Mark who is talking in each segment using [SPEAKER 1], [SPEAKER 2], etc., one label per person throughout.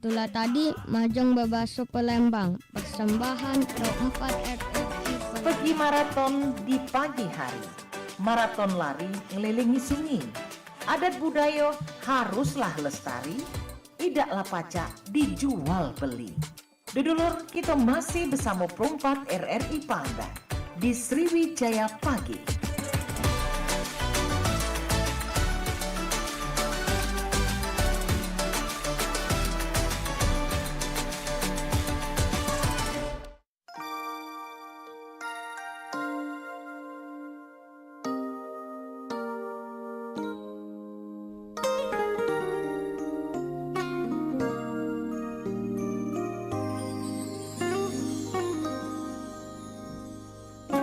[SPEAKER 1] Itulah tadi Mahjong Bebaso Palembang, persembahan Pro 4 RRI
[SPEAKER 2] Pergi maraton di pagi hari, maraton lari ngelilingi sungai. Adat budaya haruslah lestari, tidaklah pacak dijual beli. Dudulur, kita masih bersama Perompat RRI Panda di Sriwijaya Pagi.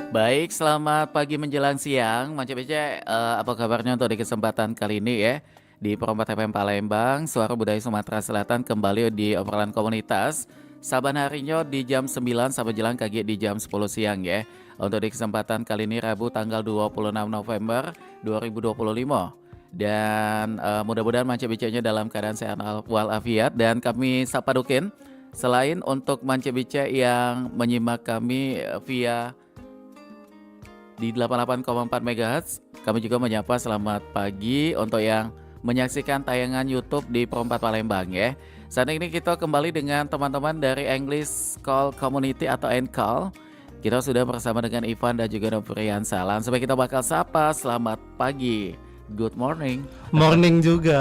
[SPEAKER 3] Baik, selamat pagi menjelang siang. Manca Bece, apa kabarnya untuk di kesempatan kali ini ya? Di Perompat FM Palembang, Suara Budaya Sumatera Selatan kembali di obrolan komunitas. Saban harinya di jam 9 sampai jelang kaki di jam 10 siang ya. Untuk di kesempatan kali ini Rabu tanggal 26 November 2025. Dan mudah-mudahan Manca Bece-nya dalam keadaan sehat walafiat. Dan kami sapadukin, selain untuk Manca Bece yang menyimak kami via di 88,4 MHz, kami juga menyapa selamat pagi untuk yang menyaksikan tayangan YouTube di Perompat Palembang ya. Saat ini kita kembali dengan teman-teman dari English Call Community atau ENCAL. Kita sudah bersama dengan Ivan dan juga Novrian Salam. Sampai kita bakal sapa, selamat pagi, good morning.
[SPEAKER 4] Morning juga.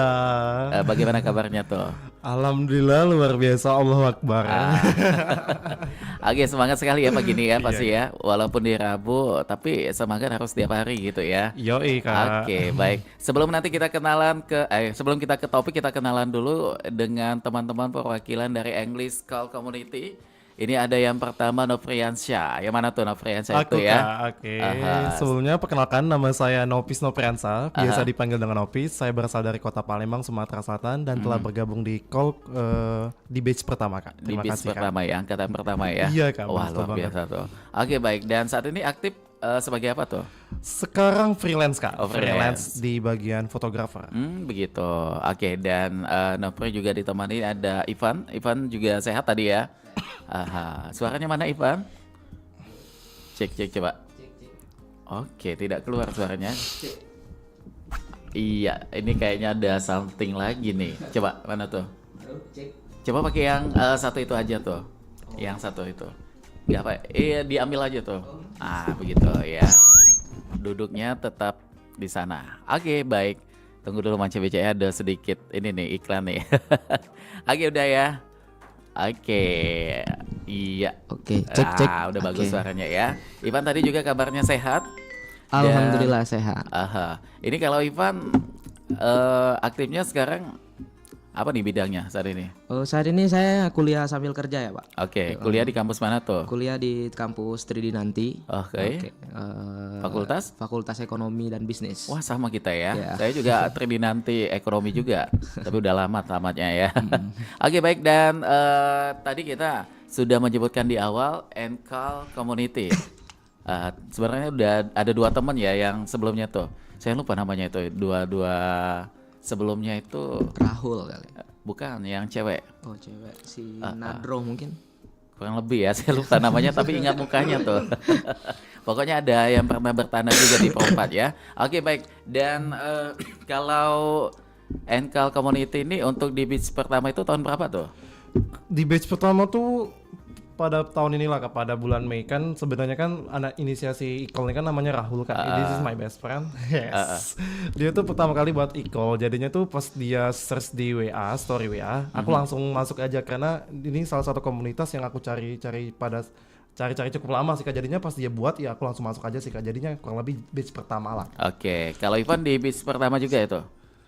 [SPEAKER 3] Bagaimana kabarnya tuh?
[SPEAKER 4] Alhamdulillah luar biasa, Allahu Akbar.
[SPEAKER 3] Oke, semangat sekali ya pagi ini ya pasti ya. Walaupun di Rabu, tapi semangat harus setiap hari gitu ya.
[SPEAKER 4] Yoi Kak.
[SPEAKER 3] Oke, baik. Sebelum nanti kita kenalan sebelum kita ke topik, kita kenalan dulu dengan teman-teman perwakilan dari English Call Community. Ini ada yang pertama Novriansyah. Yang mana tuh Novriansyah itu ya?
[SPEAKER 4] Kak, oke. Sebelumnya perkenalkan, nama saya Nopis Novriansyah, biasa dipanggil dengan Nopis. Saya berasal dari Kota Palembang, Sumatera Selatan dan telah bergabung di call di batch pertama Kak.
[SPEAKER 3] Di
[SPEAKER 4] Terima
[SPEAKER 3] batch
[SPEAKER 4] kasih
[SPEAKER 3] pertama
[SPEAKER 4] Kak.
[SPEAKER 3] ya, angkatan pertama ya.
[SPEAKER 4] Iya Kak.
[SPEAKER 3] Wah, luar biasa tuh. Oke, baik. Dan saat ini aktif sebagai apa tuh?
[SPEAKER 4] Sekarang freelance Kak.
[SPEAKER 3] Oh, freelance.
[SPEAKER 4] Di bagian fotografer.
[SPEAKER 3] Begitu. Oke, dan Novri juga ditemani ada Ivan. Ivan juga sehat tadi ya. Suaranya mana Ivan? Cek coba. Oke, tidak keluar suaranya. Iya, ini kayaknya ada something lagi nih. Coba mana tuh? Coba pakai yang satu itu aja tuh. Yang satu itu. Gak apa? Diambil aja tuh. Begitu ya. Duduknya tetap di sana. Oke, baik. Tunggu dulu Manca BCA, ada sedikit ini nih iklan nih. Oke, udah ya. Oke, iya.
[SPEAKER 5] Oke, cek.
[SPEAKER 3] Udah bagus suaranya ya. Ivan tadi juga kabarnya sehat.
[SPEAKER 5] Alhamdulillah sehat.
[SPEAKER 3] Ini kalau Ivan aktifnya sekarang apa nih bidangnya saat ini?
[SPEAKER 5] Saat ini saya kuliah sambil kerja ya Pak.
[SPEAKER 3] Oke, kuliah di kampus mana tuh?
[SPEAKER 5] Kuliah di kampus Tridinanti.
[SPEAKER 3] Oke. Fakultas?
[SPEAKER 5] Fakultas Ekonomi dan Bisnis.
[SPEAKER 3] Wah, sama kita ya.
[SPEAKER 5] Ya.
[SPEAKER 3] Saya juga Tridinanti Ekonomi juga, tapi udah lama tamatnya ya. Oke, baik, dan tadi kita sudah menyebutkan di awal ENCAL Community. Sebenarnya udah ada dua teman ya yang sebelumnya tuh. Saya lupa namanya itu. Dua sebelumnya itu
[SPEAKER 5] Rahul kali.
[SPEAKER 3] bukan yang cewek.
[SPEAKER 5] Oh cewek, si Nadro mungkin.
[SPEAKER 3] Kurang lebih ya, saya lupa namanya tapi ingat mukanya tuh. Pokoknya ada yang pernah bertanah juga di Perompat ya. Oke, baik. Dan kalau ENCAL Community ini untuk di batch pertama itu tahun berapa tuh?
[SPEAKER 4] Di batch pertama tuh pada tahun inilah Kak, pada bulan Mei kan sebenarnya kan anak inisiasi e-call ini kan namanya Rahul Kak. This is my best friend. Yes. Dia tuh pertama kali buat e-call. Jadinya tuh pas dia search di WA, story WA, aku langsung masuk aja karena ini salah satu komunitas yang aku cari-cari cukup lama sih Kak. Jadinya pas dia buat ya aku langsung masuk aja sih Kak. Jadinya kurang lebih batch pertama lah.
[SPEAKER 3] Oke, kalau Ivan di batch pertama juga itu?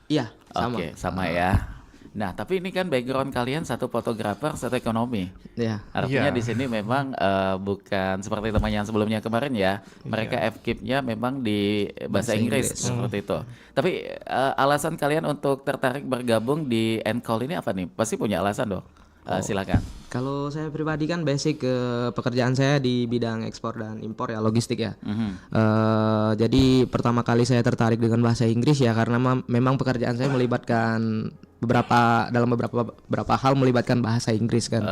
[SPEAKER 5] Iya, sama.
[SPEAKER 3] Oke, sama ya. Nah, tapi ini kan background kalian satu fotografer, satu ekonomi.
[SPEAKER 5] Iya.
[SPEAKER 3] Artinya
[SPEAKER 4] Iya.
[SPEAKER 3] di sini memang bukan seperti teman yang sebelumnya kemarin ya. Mereka FKIP-nya memang di bahasa Inggris seperti itu. Tapi alasan kalian untuk tertarik bergabung di ENCAL ini apa nih? Pasti punya alasan dong. Silakan.
[SPEAKER 5] Kalau saya pribadi kan basic ke pekerjaan saya di bidang ekspor dan impor ya, logistik ya. Jadi pertama kali saya tertarik dengan bahasa Inggris ya karena memang pekerjaan saya melibatkan beberapa hal melibatkan bahasa Inggris kan.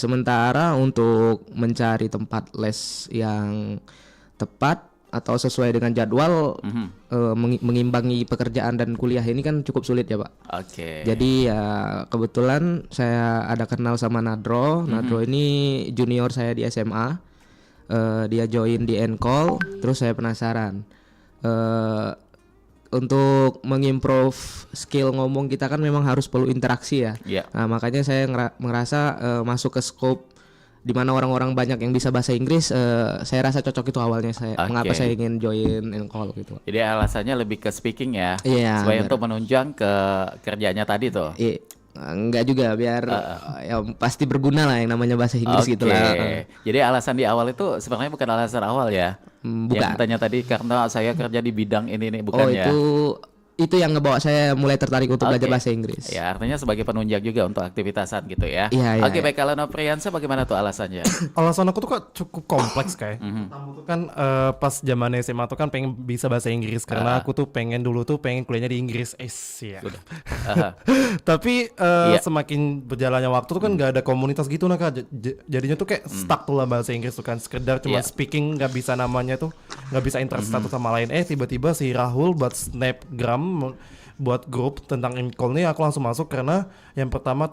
[SPEAKER 5] Sementara untuk mencari tempat les yang tepat atau sesuai dengan jadwal mengimbangi pekerjaan dan kuliah ini kan cukup sulit ya Pak.
[SPEAKER 3] Oke.
[SPEAKER 5] Jadi ya kebetulan saya ada kenal sama Nadro. Nadro ini junior saya di SMA. Dia join di Encall, terus saya penasaran. Untuk mengimprove skill ngomong kita kan memang harus perlu interaksi ya.
[SPEAKER 3] Iya.
[SPEAKER 5] Nah makanya saya merasa masuk ke scope di mana orang-orang banyak yang bisa bahasa Inggris, saya rasa cocok itu awalnya mengapa saya ingin join Encall gitu.
[SPEAKER 3] Jadi alasannya lebih ke speaking ya,
[SPEAKER 5] Iya,
[SPEAKER 3] supaya
[SPEAKER 5] benar.
[SPEAKER 3] untuk menunjang ke kerjanya tadi tuh.
[SPEAKER 5] Enggak juga biar ya pasti berguna lah yang namanya bahasa Inggris
[SPEAKER 3] Oke.
[SPEAKER 5] gitu lah.
[SPEAKER 3] Jadi alasan di awal itu sebenarnya bukan alasan awal ya.
[SPEAKER 5] Bukan.
[SPEAKER 3] Yang katanya tadi karena saya kerja di bidang ini bukan
[SPEAKER 5] Oh
[SPEAKER 3] ya.
[SPEAKER 5] itu yang ngebawa saya mulai tertarik untuk belajar
[SPEAKER 3] Oke.
[SPEAKER 5] bahasa Inggris.
[SPEAKER 3] Ya, artinya sebagai penunjang juga untuk aktivitasan gitu ya.
[SPEAKER 5] Iya,
[SPEAKER 3] Oke,
[SPEAKER 5] iya.
[SPEAKER 3] baik, kalau Nopriansa bagaimana tuh alasannya?
[SPEAKER 4] Alasan aku tuh kok cukup kompleks kayak. Pertama tuh kan pas zaman SMA tuh kan pengen bisa bahasa Inggris karena aku tuh dulu tuh pengen kuliahnya di Inggris. Ya. Tapi
[SPEAKER 3] Iya.
[SPEAKER 4] semakin berjalannya waktu tuh kan nggak ada komunitas gitu nah Kak. Jadinya tuh kayak stuck tuh lah bahasa Inggris tuh kan sekedar cuma
[SPEAKER 3] Iya.
[SPEAKER 4] speaking nggak bisa namanya tuh nggak bisa interaksi satu sama lain. Tiba-tiba si Rahul buat snapgram buat grup tentang Encall nih aku langsung masuk karena yang pertama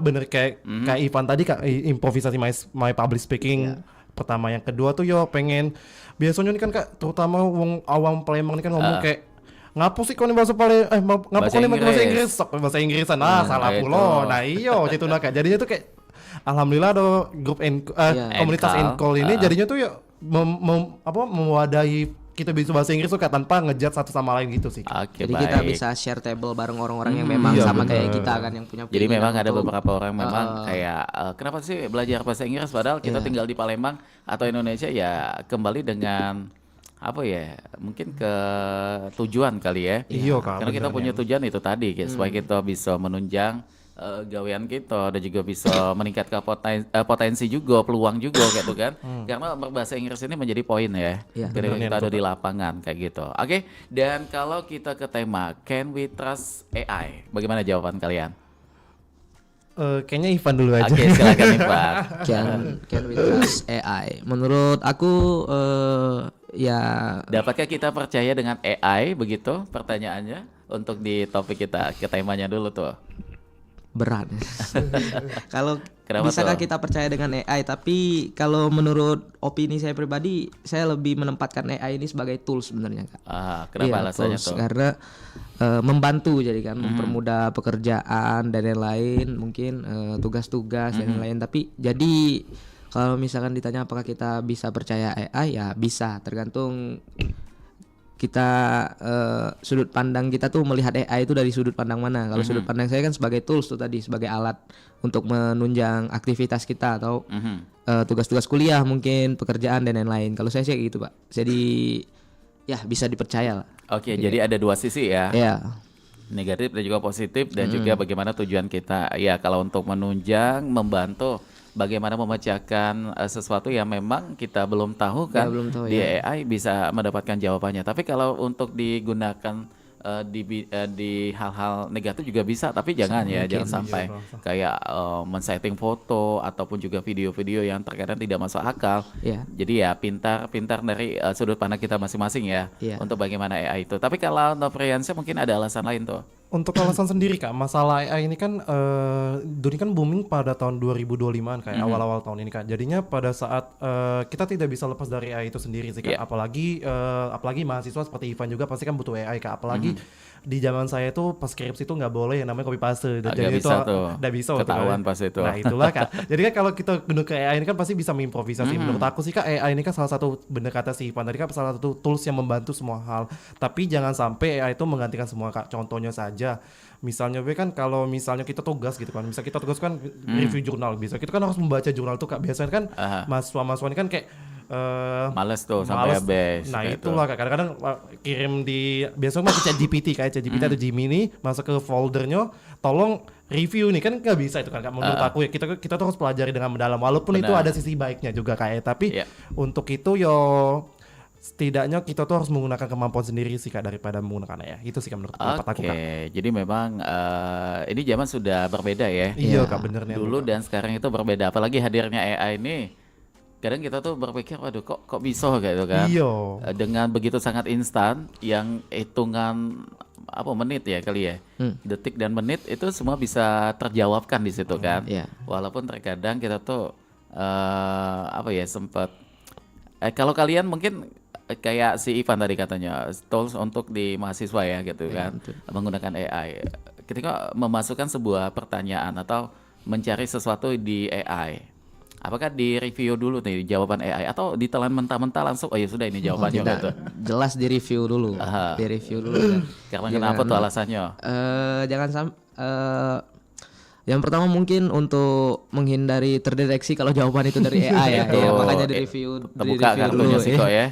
[SPEAKER 4] bener kayak Ivan tadi Kak, improvisasi my public speaking pertama. Yang kedua tuh pengen biasanya nih kan Kak terutama wong awam Palembang nih kan ngomong kayak ngapu sih kau nih bahasa ngapu
[SPEAKER 3] Bahasa
[SPEAKER 4] kau nih pakai bahasa
[SPEAKER 3] Inggris.
[SPEAKER 4] Inggris sok bahasa Inggrisan salah
[SPEAKER 3] itu.
[SPEAKER 4] pulo nah iyo gitu nah Kak jadinya tuh kayak alhamdulillah ada grup komunitas
[SPEAKER 3] Encall.
[SPEAKER 4] Encall ini jadinya tuh mewadahi kita bisa bahasa Inggris tuh Kak tanpa ngejat satu sama lain gitu sih Kak.
[SPEAKER 3] Oke,
[SPEAKER 5] Jadi
[SPEAKER 3] baik.
[SPEAKER 5] kita bisa share table bareng orang-orang yang memang
[SPEAKER 4] iya,
[SPEAKER 5] sama
[SPEAKER 4] bener.
[SPEAKER 5] kayak kita kan yang punya
[SPEAKER 3] Jadi
[SPEAKER 5] keinginan
[SPEAKER 3] memang ada
[SPEAKER 5] untuk-
[SPEAKER 3] beberapa orang memang kayak kenapa sih belajar bahasa Inggris padahal kita tinggal di Palembang atau Indonesia ya kembali dengan apa ya mungkin ke tujuan kali ya.
[SPEAKER 4] Iya, Kak,
[SPEAKER 3] Karena kita
[SPEAKER 4] bener,
[SPEAKER 3] punya tujuan itu tadi supaya kita bisa menunjang gawean kita dan juga bisa meningkatkan potensi juga peluang juga gitu kan. Karena berbahasa Inggris ini menjadi poin ya.
[SPEAKER 5] Iya,
[SPEAKER 3] Ketika kita ada di lapangan kayak gitu. Oke, dan kalau kita ke tema Can we trust AI? Bagaimana jawaban kalian?
[SPEAKER 4] Kayaknya Ivan dulu aja.
[SPEAKER 3] Oke, silakan nih Pak.
[SPEAKER 5] Can we trust AI? Menurut aku ya
[SPEAKER 3] Dapatkah kita percaya dengan AI begitu pertanyaannya untuk di topik kita ke temanya dulu tuh.
[SPEAKER 5] berat. Kalau
[SPEAKER 3] Kenapa
[SPEAKER 5] bisakah
[SPEAKER 3] tuh?
[SPEAKER 5] kita percaya dengan AI? Tapi kalau menurut opini saya pribadi, saya lebih menempatkan AI ini sebagai tools sebenarnya, Kak.
[SPEAKER 3] Kenapa
[SPEAKER 5] Iya,
[SPEAKER 3] alasannya
[SPEAKER 5] tools.
[SPEAKER 3] tuh?
[SPEAKER 5] Karena membantu jadi kan, mempermudah pekerjaan dan lain-lain, mungkin tugas-tugas dan lain-lain. Tapi jadi kalau misalkan ditanya apakah kita bisa percaya AI, ya bisa, tergantung kita sudut pandang kita tuh melihat AI itu dari sudut pandang mana. Kalau sudut pandang saya kan sebagai tools tuh tadi, sebagai alat untuk menunjang aktivitas kita atau tugas-tugas kuliah mungkin, pekerjaan dan lain-lain. Kalau saya sih kayak gitu, Pak. Jadi ya bisa dipercaya lah.
[SPEAKER 3] Oke, jadi ada dua sisi ya.
[SPEAKER 5] Ya.
[SPEAKER 3] Negatif dan juga positif dan juga bagaimana tujuan kita. Ya, kalau untuk menunjang, membantu bagaimana memecahkan sesuatu yang memang kita belum tahu kan,
[SPEAKER 5] belum tahu,
[SPEAKER 3] di
[SPEAKER 5] ya.
[SPEAKER 3] AI bisa mendapatkan jawabannya. Tapi kalau untuk digunakan di hal-hal negatif juga bisa, tapi jangan sampai kayak men-setting foto ataupun juga video-video yang terkadang tidak masuk akal.
[SPEAKER 5] Iya.
[SPEAKER 3] Jadi ya pintar dari sudut pandang kita masing-masing ya
[SPEAKER 5] Iya.
[SPEAKER 3] untuk bagaimana AI itu. Tapi kalau Nopriansyah mungkin ada alasan lain tuh.
[SPEAKER 4] Untuk alasan sendiri Kak, masalah AI ini kan dunia kan booming pada tahun 2025-an kayak awal-awal tahun ini Kak. Jadinya pada saat kita tidak bisa lepas dari AI itu sendiri sih Kak.
[SPEAKER 3] Yeah.
[SPEAKER 4] Apalagi mahasiswa seperti Ivan juga pasti kan butuh AI Kak. Apalagi di zaman saya itu pas skripsi itu nggak boleh yang namanya copy paste. Dan
[SPEAKER 3] Nggak
[SPEAKER 4] jadi
[SPEAKER 3] bisa tuh.
[SPEAKER 4] nggak bisa waktu
[SPEAKER 3] Ketahuan
[SPEAKER 4] itu.
[SPEAKER 3] pas itu.
[SPEAKER 4] Nah itulah Kak. Jadi kan kalau kita guna ke AI ini kan pasti bisa mengimprovisasi. Menurut aku sih Kak, AI ini kan salah satu, bener kata si Ivan tadi kan, salah satu tools yang membantu semua hal. Tapi jangan sampai AI itu menggantikan semua Kak. Contohnya saja, misalnya kan kalau misalnya kita tugas gitu kan, review jurnal, bisa kita kan harus membaca jurnal tuh Kak. Biasanya kan mahasiswa-mahasiswa ini kan kayak
[SPEAKER 3] Males tuh sampai
[SPEAKER 4] males.
[SPEAKER 3] habis.
[SPEAKER 4] Nah
[SPEAKER 3] kayak
[SPEAKER 4] itulah Kak, kadang-kadang kirim di biasanya pakai ChatGPT kayak ChatGPT atau Gemini masuk ke foldernya, tolong review nih, kan nggak bisa itu kan Kak. Menurut aku ya kita tuh harus pelajari dengan mendalam, walaupun itu
[SPEAKER 3] Benar.
[SPEAKER 4] ada sisi baiknya juga kayak, tapi
[SPEAKER 3] Iya.
[SPEAKER 4] untuk itu yo setidaknya kita tuh harus menggunakan kemampuan sendiri sih Kak daripada menggunakan AI. Itu sih Kak menurut pendapat aku Kak.
[SPEAKER 3] Jadi memang ini zaman sudah berbeda ya.
[SPEAKER 4] Iya Kak, benernya
[SPEAKER 3] Dulu dan sekarang itu berbeda. Apalagi hadirnya AI ini, kadang kita tuh berpikir, waduh kok bisa gitu kan?
[SPEAKER 4] Iya.
[SPEAKER 3] Dengan begitu sangat instan, yang hitungan apa menit ya kali ya, detik dan menit itu semua bisa terjawabkan di situ kan.
[SPEAKER 5] Iya.
[SPEAKER 3] Walaupun terkadang kita tuh apa ya sempat kalau kalian mungkin kayak si Ivan tadi katanya tools untuk di mahasiswa ya gitu kan, menggunakan AI ketika memasukkan sebuah pertanyaan atau mencari sesuatu di AI, apakah di review dulu nih jawaban AI atau ditelan mentah-mentah langsung oh ya sudah ini jawabannya
[SPEAKER 5] Tidak,
[SPEAKER 3] gitu.
[SPEAKER 5] jelas di review dulu, di review dulu. Dan
[SPEAKER 3] Karena kenapa tuh alasannya?
[SPEAKER 5] jangan yang pertama mungkin untuk menghindari terdeteksi kalau jawaban itu dari AI ya,
[SPEAKER 3] Itu,
[SPEAKER 5] ya makanya di review
[SPEAKER 3] terbuka kartunya sih kok ya.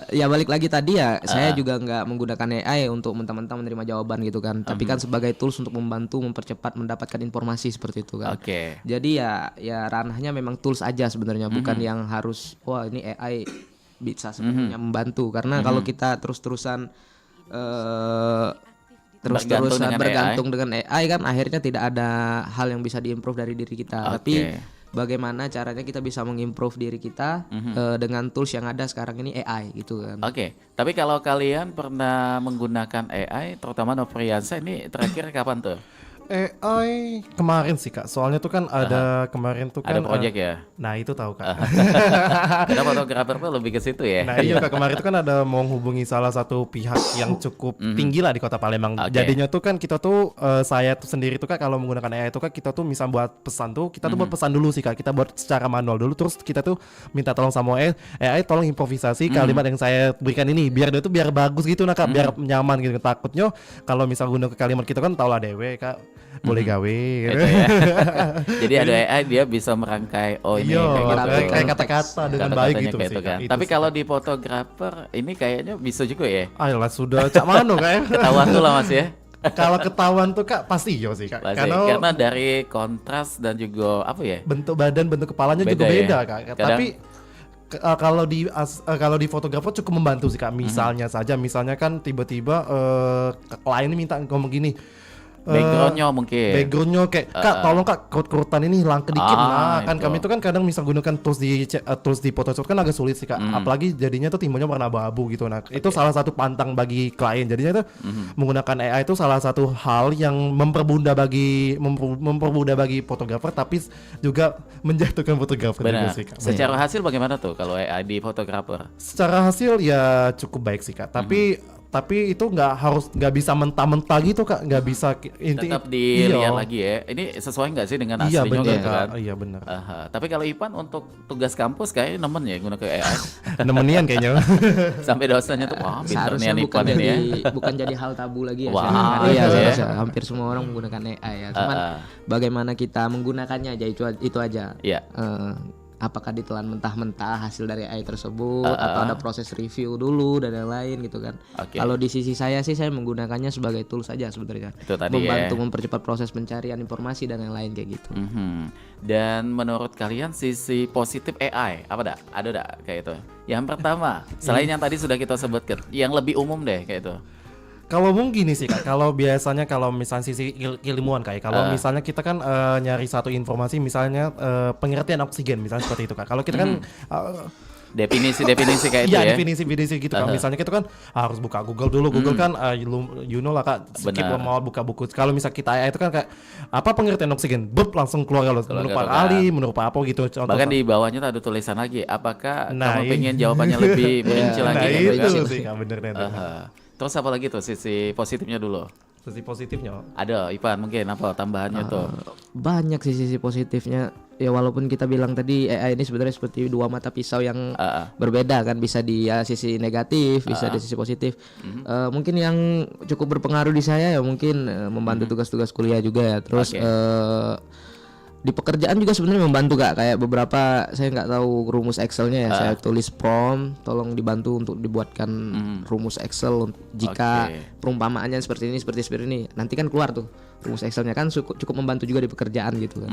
[SPEAKER 5] Ya balik lagi tadi ya, saya juga nggak menggunakan AI untuk mentah-mentah menerima jawaban gitu kan, tapi kan sebagai tools untuk membantu mempercepat mendapatkan informasi seperti itu kan.
[SPEAKER 3] Oke.
[SPEAKER 5] Jadi ya ranahnya memang tools aja sebenarnya, bukan yang harus wah ini AI bisa sebenarnya membantu, karena kalau kita terus-terusan bergantung dengan AI kan akhirnya tidak ada hal yang bisa diimprove dari diri kita. Tapi bagaimana caranya kita bisa mengimprove diri kita dengan tools yang ada sekarang ini AI gitu kan.
[SPEAKER 3] Oke, tapi kalau kalian pernah menggunakan AI, terutama Novriansa ini terakhir kapan tuh?
[SPEAKER 4] AI kemarin sih Kak, soalnya tuh kan ada kemarin tuh kan
[SPEAKER 3] Ada project ya?
[SPEAKER 4] nah itu tahu Kak.
[SPEAKER 3] Karena fotografer tuh lebih ke situ ya.
[SPEAKER 4] Nah iya Kak, kemarin itu kan ada mau hubungi salah satu pihak yang cukup tinggi lah di kota Palembang.
[SPEAKER 3] Oke.
[SPEAKER 4] Jadinya tuh kan kita tuh saya tuh sendiri tuh Kak kalau menggunakan AI itu Kak, kita tuh misal buat pesan tuh kita tuh buat pesan dulu sih Kak. Kita buat secara manual dulu, terus kita tuh minta tolong sama AI tolong improvisasi kalimat yang saya berikan ini biar dia tuh biar bagus gitu nah Kak, biar nyaman gitu. Takutnya kalau misal guna ke kalimat kita kan tau lah dewe Kak, boleh gawe gitu.
[SPEAKER 3] Gitu ya. Jadi ada AI dia bisa merangkai ini
[SPEAKER 4] Iya,
[SPEAKER 3] kayak gitu.
[SPEAKER 4] kayak kata-kata dengan baik
[SPEAKER 3] Kata-katanya
[SPEAKER 4] gitu
[SPEAKER 3] kayak
[SPEAKER 4] sih
[SPEAKER 3] itu
[SPEAKER 4] Kak.
[SPEAKER 3] kan.
[SPEAKER 4] Itu
[SPEAKER 3] Tapi
[SPEAKER 4] sih,
[SPEAKER 3] kalau
[SPEAKER 4] Kak.
[SPEAKER 3] di fotografer ini kayaknya bisa juga ya.
[SPEAKER 4] Ayolah sudah cak mano kayak.
[SPEAKER 3] Ketahuan tuh lah Mas ya.
[SPEAKER 4] Kalau ketahuan tuh Kak pasti iya sih Kak.
[SPEAKER 3] Pasti. Karena dari kontras dan juga apa ya?
[SPEAKER 4] bentuk badan, bentuk kepalanya
[SPEAKER 3] Beda
[SPEAKER 4] juga
[SPEAKER 3] ya.
[SPEAKER 4] beda Kak.
[SPEAKER 3] Kadang-
[SPEAKER 4] Tapi kalau di fotografer cukup membantu sih Kak. Misalnya kan tiba-tiba klien ini minta ngomong gini.
[SPEAKER 3] Backgroundnya mungkin.
[SPEAKER 4] Backgroundnya kayak Kak tolong Kak kerut-kerutan ini hilang sedikit. Nah kan
[SPEAKER 3] itu.
[SPEAKER 4] kami itu kan kadang misal gunakan tools di Photoshop kan agak sulit sih Kak. Apalagi jadinya tuh timbulnya warna abu-abu gitu. Nah itu salah satu pantang bagi klien. Jadinya tuh menggunakan AI itu salah satu hal yang mempermudah bagi fotografer, tapi juga menjatuhkan fotografer juga
[SPEAKER 3] Benar.
[SPEAKER 4] sih Kak.
[SPEAKER 3] Secara hasil bagaimana tuh kalau AI di fotografer?
[SPEAKER 4] Secara hasil ya cukup baik sih Kak. Tapi itu nggak bisa mentah-mentah gitu Kak. Nggak bisa
[SPEAKER 3] Tetap dilihat lagi ya. Ini sesuai nggak sih dengan
[SPEAKER 4] Iya
[SPEAKER 3] aslinya
[SPEAKER 4] benar
[SPEAKER 3] gitu
[SPEAKER 4] Kak.
[SPEAKER 3] kan?
[SPEAKER 4] Iya benar.
[SPEAKER 3] Aha. Tapi kalau Ipan untuk tugas kampus kayaknya nemen ya gunakan AI.
[SPEAKER 4] Nemenian kayaknya.
[SPEAKER 3] Sampai dosennya tuh wah
[SPEAKER 5] Seharusnya
[SPEAKER 3] pinternya
[SPEAKER 5] bukan
[SPEAKER 3] Ipan ini ya.
[SPEAKER 5] bukan jadi hal tabu lagi ya.
[SPEAKER 3] Wah,
[SPEAKER 5] sekarang.
[SPEAKER 3] iya ya.
[SPEAKER 5] Seharusnya hampir semua orang menggunakan AI ya. Cuman bagaimana kita menggunakannya aja itu aja.
[SPEAKER 3] Iya.
[SPEAKER 5] Apakah ditelan mentah-mentah hasil dari AI tersebut atau ada proses review dulu dan lain-lain gitu kan.
[SPEAKER 3] Oke.
[SPEAKER 5] Kalau di sisi saya sih saya menggunakannya sebagai tools saja sebenarnya.
[SPEAKER 3] Itu tadi
[SPEAKER 5] Membantu
[SPEAKER 3] ya.
[SPEAKER 5] mempercepat proses pencarian informasi dan lain-lain kayak gitu.
[SPEAKER 3] Mhm. Dan menurut kalian sisi positif AI apa dak? Ada dak kayak itu? Yang pertama, selain yang tadi sudah kita sebutkan, yang lebih umum deh kayak itu.
[SPEAKER 4] Kalau mungkin gini sih Kak, kalau biasanya kalau misalnya sisi keilmuan kayak kalau misalnya kita kan nyari satu informasi misalnya pengertian oksigen misalnya seperti itu Kak. Kalau kita kan
[SPEAKER 3] Definisi kayak itu
[SPEAKER 4] iya
[SPEAKER 3] ya.
[SPEAKER 4] definisi gitu kan. Misalnya kita kan harus buka Google dulu. Google kan you know lah Kak, skip
[SPEAKER 3] Benar.
[SPEAKER 4] mau buka buku. Kalau misal kita AI itu kan kayak apa pengertian oksigen? Beb langsung keluar kalau menurut Pak
[SPEAKER 3] gitu kan.
[SPEAKER 4] Ali, menurut Pak Apo gitu contoh.
[SPEAKER 3] Bahkan di bawahnya tuh ada tulisan lagi, apakah
[SPEAKER 4] Nah,
[SPEAKER 3] kamu pengen jawabannya lebih merinci lagi
[SPEAKER 4] nah
[SPEAKER 3] gitu
[SPEAKER 4] itu
[SPEAKER 3] kan?
[SPEAKER 4] sih Kak bener itu.
[SPEAKER 3] Aha. Terus apa lagi tuh sisi positifnya dulu?
[SPEAKER 4] Sisi positifnya.
[SPEAKER 3] Ada Ipan mungkin apa tambahannya tuh?
[SPEAKER 5] Banyak sisi positifnya ya, walaupun kita bilang tadi AI ini sebenarnya seperti dua mata pisau yang berbeda kan, bisa di sisi negatif, bisa di sisi positif. Mungkin yang cukup berpengaruh di saya ya mungkin membantu tugas-tugas kuliah juga ya. Terus di pekerjaan juga sebenarnya membantu Kak. Kayak beberapa saya nggak tahu rumus Excelnya ya, saya tulis prompt, tolong dibantu untuk dibuatkan rumus Excel jika
[SPEAKER 3] Oke.
[SPEAKER 5] perumpamaannya seperti ini. Nanti kan keluar tuh rumus Excelnya kan cukup membantu juga di pekerjaan gitu kan.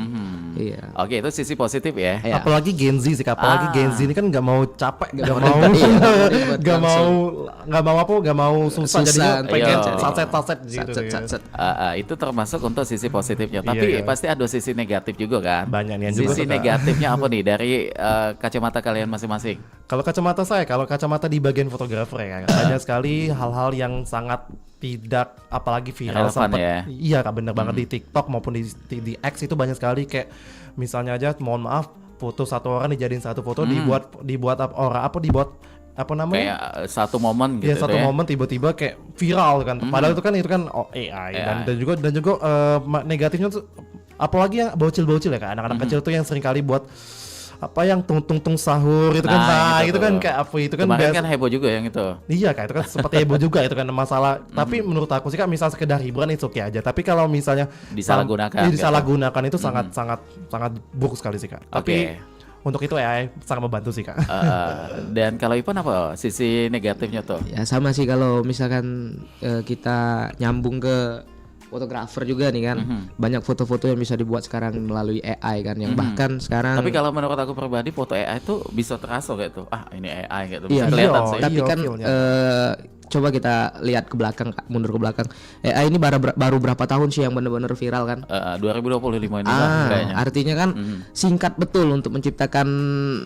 [SPEAKER 5] Iya.
[SPEAKER 3] Oke, itu sisi positif ya.
[SPEAKER 5] Ya.
[SPEAKER 4] Apalagi Gen Z sih, Kak. Apalagi Gen Z ini kan nggak mau capek, nggak
[SPEAKER 5] mau
[SPEAKER 4] mau,
[SPEAKER 5] ribet, iya,
[SPEAKER 4] nggak mau susah, jadinya
[SPEAKER 5] Susah,
[SPEAKER 4] pengen
[SPEAKER 3] iya.
[SPEAKER 4] saset gitu. ya.
[SPEAKER 3] Itu termasuk untuk sisi positifnya. Tapi
[SPEAKER 4] Iya.
[SPEAKER 3] pasti ada sisi negatif juga kan.
[SPEAKER 4] Banyak nih yang juga
[SPEAKER 3] Sisi
[SPEAKER 4] suka.
[SPEAKER 3] negatifnya apa nih dari kacamata kalian masing-masing?
[SPEAKER 4] Kalau kacamata di bagian fotografer ya, Kak, banyak sekali hal-hal yang sangat tidak, apalagi viral
[SPEAKER 3] Relevan
[SPEAKER 4] sampai
[SPEAKER 3] ya?
[SPEAKER 4] iya Kak, bener banget di TikTok maupun di X itu banyak sekali, kayak misalnya aja mohon maaf foto satu orang dijadiin satu foto dibuat apa namanya?
[SPEAKER 3] Kayak satu momen gitu
[SPEAKER 4] Ya satu
[SPEAKER 3] ya.
[SPEAKER 4] momen tiba-tiba kayak viral kan. Padahal itu kan AI dan juga negatifnya tuh apalagi yang bocil-bocil ya Kak. Anak-anak kecil tuh yang sering kali buat apa yang tung sahur itu kan.
[SPEAKER 3] Nah,
[SPEAKER 4] Itu
[SPEAKER 3] itu
[SPEAKER 4] kan
[SPEAKER 3] tuh.
[SPEAKER 4] kayak apa itu kan
[SPEAKER 3] Kemarin
[SPEAKER 4] biasa.
[SPEAKER 3] kan heboh juga yang itu.
[SPEAKER 4] Iya Kak, itu kan seperti heboh juga itu kan masalah. Tapi menurut aku sih Kak, misal sekedar hiburan itu oke aja. Tapi kalau misalnya
[SPEAKER 3] Disalahgunakan gitu.
[SPEAKER 4] disalahgunakan itu sangat buruk sekali sih Kak. Tapi untuk itu AI sangat membantu sih Kak.
[SPEAKER 3] Dan kalau Ipan apa sisi negatifnya tuh?
[SPEAKER 5] Ya sama sih kalau misalkan kita nyambung ke fotografer juga nih kan, banyak foto-foto yang bisa dibuat sekarang melalui AI kan, yang bahkan sekarang.
[SPEAKER 3] Tapi kalau menurut aku pribadi foto AI itu bisa terasa kayak tuh. Ini AI gitu.
[SPEAKER 5] Iya,
[SPEAKER 3] Bisa kelihatan
[SPEAKER 4] iya.
[SPEAKER 3] sih.
[SPEAKER 5] tapi kan
[SPEAKER 4] feel-nya.
[SPEAKER 5] coba kita lihat ke belakang Kak, mundur ke belakang. AI ini baru berapa tahun sih yang benar-benar viral kan?
[SPEAKER 3] 2025 ini lah kayaknya.
[SPEAKER 5] Artinya kan singkat betul untuk menciptakan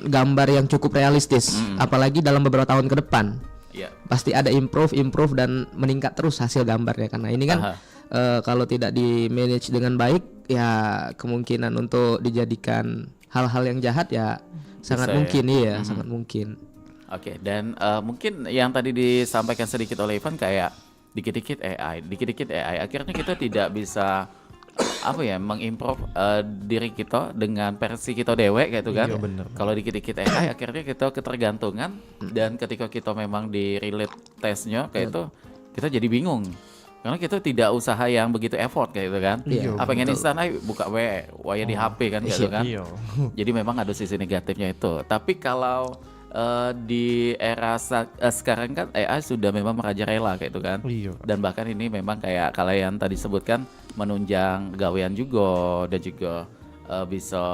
[SPEAKER 5] gambar yang cukup realistis, apalagi dalam beberapa tahun ke depan.
[SPEAKER 3] Iya.
[SPEAKER 5] Pasti ada improve dan meningkat terus hasil gambarnya, karena ini kan kalau tidak di manage dengan baik ya kemungkinan untuk dijadikan hal-hal yang jahat ya sangat
[SPEAKER 3] Bisa
[SPEAKER 5] mungkin ya. Sangat mungkin.
[SPEAKER 3] Oke, dan mungkin yang tadi disampaikan sedikit oleh Ivan kayak dikit-dikit AI. Akhirnya kita tidak bisa mengimprove diri kita dengan versi kita dewek gitu kan.
[SPEAKER 4] Iya, bener.
[SPEAKER 3] Kalau dikit-dikit AI akhirnya kita ketergantungan dan ketika kita memang di relate testnya kayak itu kita jadi bingung. Karena kita tidak usaha yang begitu effort kayak gitu kan.
[SPEAKER 5] Iya,
[SPEAKER 3] Apa yang instan buka waya di HP kan gitu kan.
[SPEAKER 4] Iya.
[SPEAKER 3] Jadi memang ada sisi negatifnya itu. Tapi kalau di era sekarang kan AI sudah memang merajalela kayak itu kan.
[SPEAKER 4] Iya.
[SPEAKER 3] Dan bahkan ini memang kayak kalian tadi sebutkan menunjang gawean juga dan juga bisa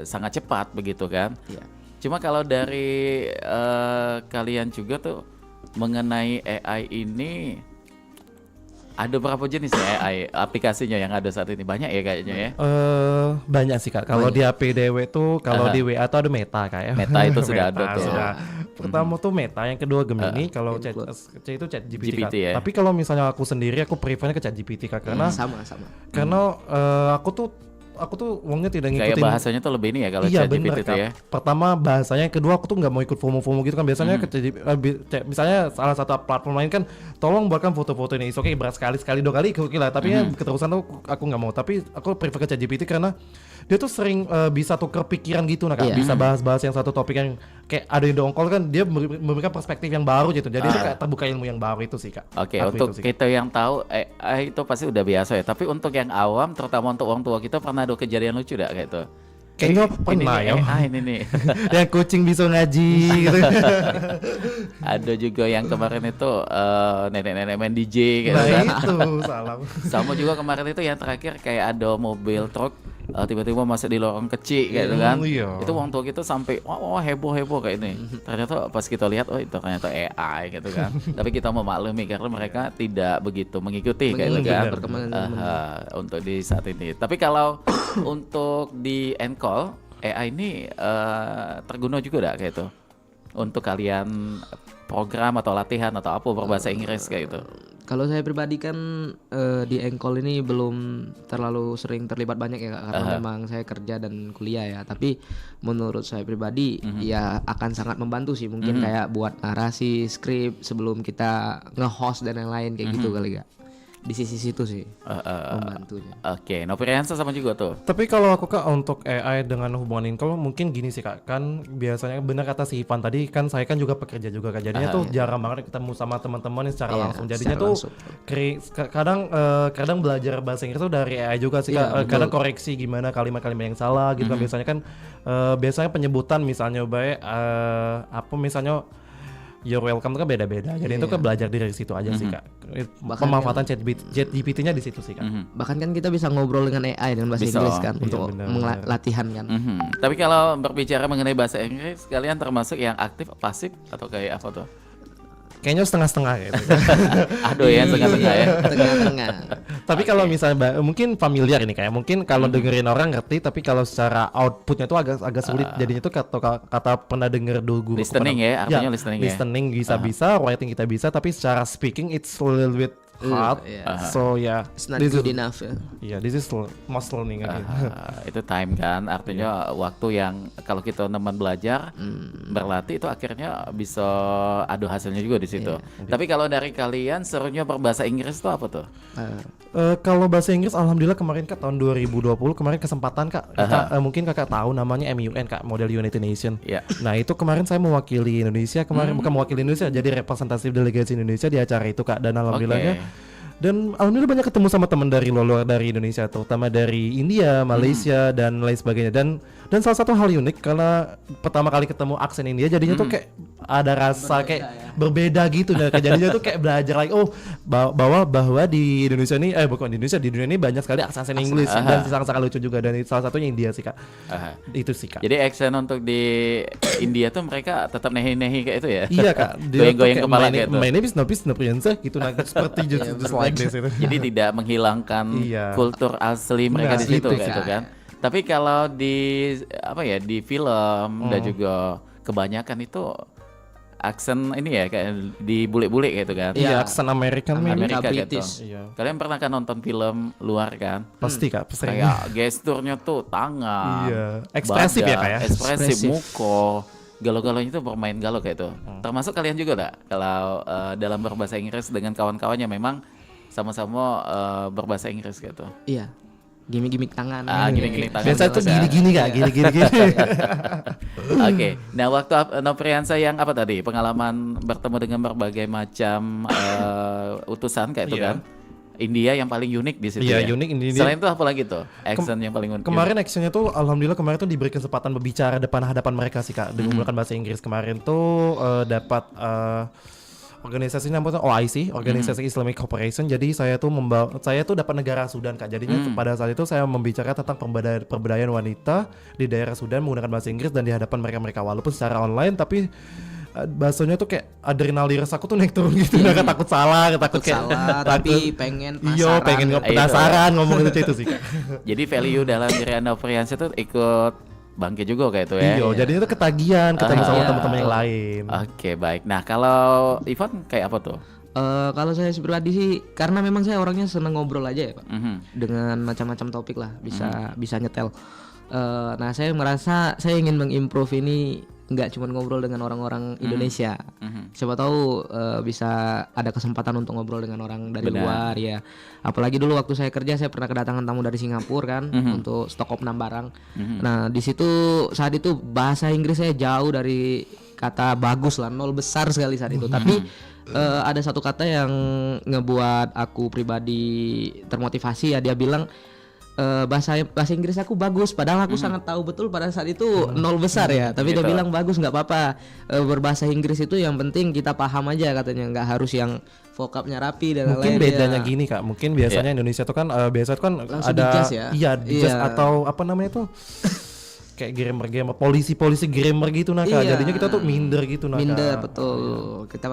[SPEAKER 3] sangat cepat begitu kan.
[SPEAKER 5] Iya.
[SPEAKER 3] Cuma kalau dari kalian juga tuh mengenai AI ini ada berapa jenis ya AI aplikasinya yang ada saat ini? Banyak ya kayaknya ya.
[SPEAKER 4] Banyak sih Kak. Kalau di HP DW tuh, kalau di WA tuh ada Meta Kak ya.
[SPEAKER 3] Meta itu sudah ada tuh.
[SPEAKER 4] sudah. Pertama tuh Meta, yang kedua Gemini, kalau C itu Chat GPT Kak.
[SPEAKER 3] GPT ya.
[SPEAKER 4] Tapi kalau misalnya aku sendiri aku prefernya ke Chat GPT Kak, karena
[SPEAKER 5] Sama.
[SPEAKER 4] aku tuh uangnya tidak
[SPEAKER 3] Kayak
[SPEAKER 4] ngikutin.
[SPEAKER 3] bahasanya tuh lebih ini ya kalau
[SPEAKER 4] Iya
[SPEAKER 3] ChatGPT
[SPEAKER 4] bener
[SPEAKER 3] itu
[SPEAKER 4] Kak.
[SPEAKER 3] ya.
[SPEAKER 4] Pertama bahasanya, yang kedua aku tuh nggak mau ikut FOMO gitu kan. Biasanya misalnya salah satu platform lain kan, tolong buatkan foto-foto ini. Oke, berat sekali dua kali oke lah. Tapi keterusan tuh aku nggak mau. Tapi aku prefer ke ChatGPT karena dia tuh sering bisa tuker pikiran gitu Kak.
[SPEAKER 5] Iya.
[SPEAKER 4] Bisa bahas-bahas yang satu topik yang kayak ada yang dongkol kan, dia memberikan perspektif yang baru gitu. Jadi itu kayak terbuka ilmu yang baru itu sih Kak.
[SPEAKER 3] Oke,
[SPEAKER 4] Aku
[SPEAKER 3] untuk
[SPEAKER 4] itu sih.
[SPEAKER 3] kita yang tahu AI itu pasti udah biasa ya. Tapi untuk yang awam, terutama untuk orang tua kita, pernah ada kejadian lucu dak kayak itu?
[SPEAKER 4] Kayaknya
[SPEAKER 3] Ini
[SPEAKER 4] pernah
[SPEAKER 3] nih
[SPEAKER 4] ya.
[SPEAKER 3] AI ini nih.
[SPEAKER 4] Yang kucing bisa ngaji gitu.
[SPEAKER 3] Ada juga yang kemarin itu nenek-nenek main DJ kayak
[SPEAKER 4] Nah
[SPEAKER 3] gitu kan.
[SPEAKER 4] itu salah.
[SPEAKER 3] Sama juga kemarin itu yang terakhir kayak ada mobil truk tiba-tiba masuk di lorong kecil kayak gitu kan.
[SPEAKER 4] Iya.
[SPEAKER 3] Itu wong tua kita sampai heboh kayak ini. Ternyata pas kita lihat itu ternyata AI gitu kan. Tapi kita memaklumi karena mereka tidak begitu mengikuti kayak gitu kan.
[SPEAKER 5] perkembangan
[SPEAKER 3] Untuk di saat ini. Tapi kalau untuk di Encall AI ini terguna juga kayak itu untuk kalian program atau latihan atau apa berbahasa Inggris kayak gitu.
[SPEAKER 5] Kalau saya pribadi kan di Engkol ini belum terlalu sering terlibat banyak ya Kak, karena memang saya kerja dan kuliah ya. Tapi menurut saya pribadi ya akan sangat membantu sih, mungkin kayak buat narasi, skrip sebelum kita nge-host dan yang lain kayak gitu kali Kak. di sisi situ sih membantunya.
[SPEAKER 3] Oke, Nopriansa sama juga tuh.
[SPEAKER 4] Tapi kalau aku Kak untuk AI dengan hubungan Inkle mungkin gini sih Kak, kan biasanya benar kata si Ivan tadi kan saya kan juga pekerja juga Kak, jadinya tuh jarang banget ketemu sama teman-teman yang secara
[SPEAKER 5] Iya,
[SPEAKER 4] langsung, jadinya
[SPEAKER 5] secara
[SPEAKER 4] tuh
[SPEAKER 5] langsung.
[SPEAKER 4] kadang belajar bahasa Inggris tuh dari AI juga sih Kak.
[SPEAKER 5] Iya,
[SPEAKER 4] Kadang koreksi gimana kalimat-kalimat yang salah gitu kan, biasanya penyebutan misalnya baik apa misalnya You're welcome itu kan beda-beda. Jadi itu kan belajar dari situ aja sih Kak.
[SPEAKER 5] Bahkan
[SPEAKER 4] Pemanfaatan ChatGPT-nya di situ sih Kak.
[SPEAKER 5] Bahkan kan kita bisa ngobrol dengan AI dengan bahasa
[SPEAKER 3] Bisa.
[SPEAKER 5] Inggris kan
[SPEAKER 4] Iya,
[SPEAKER 5] untuk
[SPEAKER 4] benar-benar.
[SPEAKER 5] latihan kan.
[SPEAKER 3] Tapi kalau berbicara mengenai bahasa Inggris, kalian termasuk yang aktif, pasif atau kayak apa tuh?
[SPEAKER 4] Kayaknya setengah-setengah gitu.
[SPEAKER 3] Aduh ya, tengah-tengah ya.
[SPEAKER 5] Tengah-tengah.
[SPEAKER 4] Tapi kalau misalnya mungkin familiar ini kayak mungkin kalau dengerin orang ngerti, tapi kalau secara outputnya tuh agak sulit. Jadinya tuh kata pernah denger dulu guru.
[SPEAKER 3] Listening ya, artinya listening ya.
[SPEAKER 4] Listening bisa, writing kita bisa, tapi secara speaking it's a little bit hard.
[SPEAKER 5] Yeah.
[SPEAKER 4] So yeah,
[SPEAKER 5] It's not good enough ya.
[SPEAKER 4] this is must learning again.
[SPEAKER 3] Itu time kan, artinya waktu yang kalau kita teman belajar, berlatih itu akhirnya bisa adu hasilnya juga di situ. Tapi kalau dari kalian serunya berbahasa Inggris itu apa tuh?
[SPEAKER 4] Kalau bahasa Inggris alhamdulillah kemarin Kak tahun 2020 kemarin kesempatan Kak kita, mungkin Kakak tahu namanya MUN Kak, Model United Nation.
[SPEAKER 3] Ya.
[SPEAKER 4] Nah itu kemarin saya mewakili Indonesia bukan mewakili Indonesia, jadi representatif delegasi Indonesia di acara itu Kak, dan alhamdulillahnya dan alhamdulillah banyak ketemu sama teman dari luar dari Indonesia, terutama dari India, Malaysia dan lain sebagainya, dan salah satu hal unik karena pertama kali ketemu aksen India jadinya tuh kayak ada rasa kayak berbeda gitu, nah jadinya tuh kayak belajar lagi bahwa di Indonesia ini bukan di Indonesia, di dunia ini banyak sekali aksen Inggris dan sangat-sangat lucu juga, dan salah satunya India sih Kak. Itu sih Kak.
[SPEAKER 3] Jadi accent untuk di India tuh mereka tetap nehi-nehi kayak itu ya?
[SPEAKER 4] Iya Kak,
[SPEAKER 3] Goyang-goyang kepala kayak itu.
[SPEAKER 4] My name is Nopriansa gitu, nah seperti just like this itu.
[SPEAKER 3] Jadi tidak menghilangkan
[SPEAKER 4] Iya.
[SPEAKER 3] kultur asli mereka
[SPEAKER 4] Nah,
[SPEAKER 3] di situ
[SPEAKER 5] gitu,
[SPEAKER 3] kayak itu
[SPEAKER 5] Kak.
[SPEAKER 3] kan. Tapi kalau di apa ya, di film dan juga kebanyakan itu aksen ini ya kayak di bule-bule kayak itu kan.
[SPEAKER 4] Iya, aksen American man.
[SPEAKER 3] Amerika gitu.
[SPEAKER 5] British.
[SPEAKER 4] Iya.
[SPEAKER 3] Kalian pernah kan nonton film luar kan?
[SPEAKER 4] Pasti Kak, sering.
[SPEAKER 3] Kayak gesturnya tuh tangan,
[SPEAKER 4] Iya. Ekspresif ya,
[SPEAKER 3] badan,
[SPEAKER 4] Kak, ya?
[SPEAKER 3] ekspresif,
[SPEAKER 5] Ekspresif.
[SPEAKER 3] muka, galau-galaunya itu bermain galau kayak itu. Termasuk kalian juga enggak kalau dalam berbahasa Inggris dengan kawan-kawannya memang sama-sama berbahasa Inggris gitu.
[SPEAKER 5] Iya. Gimik-gimik tangan.
[SPEAKER 3] Gimik-gimik tangan.
[SPEAKER 4] Biasa tuh
[SPEAKER 3] jelas ya.
[SPEAKER 4] gini-gini Kak, gini-gini.
[SPEAKER 3] Oke, nah waktu Nopriansa yang apa tadi? Pengalaman bertemu dengan berbagai macam utusan kayak itu
[SPEAKER 4] Iya.
[SPEAKER 3] kan? India yang paling unik di situ
[SPEAKER 4] Iya,
[SPEAKER 3] ya.
[SPEAKER 4] unik India.
[SPEAKER 3] Selain itu apa lagi tuh? Accent yang paling unik.
[SPEAKER 4] Kemarin actionnya tuh alhamdulillah kemarin tuh diberi kesempatan berbicara depan hadapan mereka sih Kak, dengan menggunakan bahasa Inggris. Kemarin tuh dapat organisasi namanya OIC, Organisasi Islamic Cooperation. Jadi saya tuh dapat negara Sudan Kak. Jadinya pada saat itu saya membicarakan tentang pemberdayaan wanita di daerah Sudan menggunakan bahasa Inggris dan di hadapan mereka walaupun secara online, tapi bahasanya tuh kayak adrenalin aku tuh naik turun gitu. Nggak takut salah, takut kayak
[SPEAKER 5] Salah, tapi pengen penasaran.
[SPEAKER 4] iya, pengen penasaran ngomong itu sih Kak.
[SPEAKER 3] Jadi value dalam diri Nopriansa itu ikut bangkit juga kayak itu ya.
[SPEAKER 4] Iya, jadinya tuh ketagihan ketemu sama
[SPEAKER 5] Iya.
[SPEAKER 4] teman-teman yang lain.
[SPEAKER 3] Oke, baik. Nah, kalau Ivan kayak apa tuh?
[SPEAKER 5] Kalau saya pribadi sih karena memang saya orangnya seneng ngobrol aja ya Pak.
[SPEAKER 3] Mhm.
[SPEAKER 5] Dengan macam-macam topik lah, bisa nyetel. Nah, saya merasa saya ingin mengimprove ini nggak cuma ngobrol dengan orang-orang Indonesia. Siapa tahu bisa ada kesempatan untuk ngobrol dengan orang dari
[SPEAKER 3] Benar.
[SPEAKER 5] luar ya. Apalagi dulu waktu saya kerja saya pernah kedatangan tamu dari Singapura kan untuk stok opnam barang. Nah, di situ saat itu bahasa Inggris saya jauh dari kata bagus lah, nol besar sekali saat itu. Tapi ada satu kata yang ngebuat aku pribadi termotivasi ya, dia bilang bahasa Inggris aku bagus, padahal aku sangat tahu betul pada saat itu nol besar ya, tapi dia
[SPEAKER 3] Gitu.
[SPEAKER 5] bilang bagus nggak apa-apa. Berbahasa Inggris itu yang penting kita paham aja katanya, nggak harus yang vocabnya rapi dan
[SPEAKER 4] Mungkin
[SPEAKER 5] lain-lain.
[SPEAKER 4] bedanya
[SPEAKER 5] Ya.
[SPEAKER 4] gini Kak, mungkin biasanya Indonesia tuh kan biasa tuh kan
[SPEAKER 5] Langsung
[SPEAKER 4] ada
[SPEAKER 5] di-judge ya?
[SPEAKER 4] iya di-judge
[SPEAKER 5] Iya.
[SPEAKER 4] atau apa namanya tuh kayak grammar polisi grammar gitu nah Kak.
[SPEAKER 5] Iya.
[SPEAKER 4] Jadinya kita tuh minder gitu nah
[SPEAKER 5] Minder,
[SPEAKER 4] Kak.
[SPEAKER 5] betul. Kita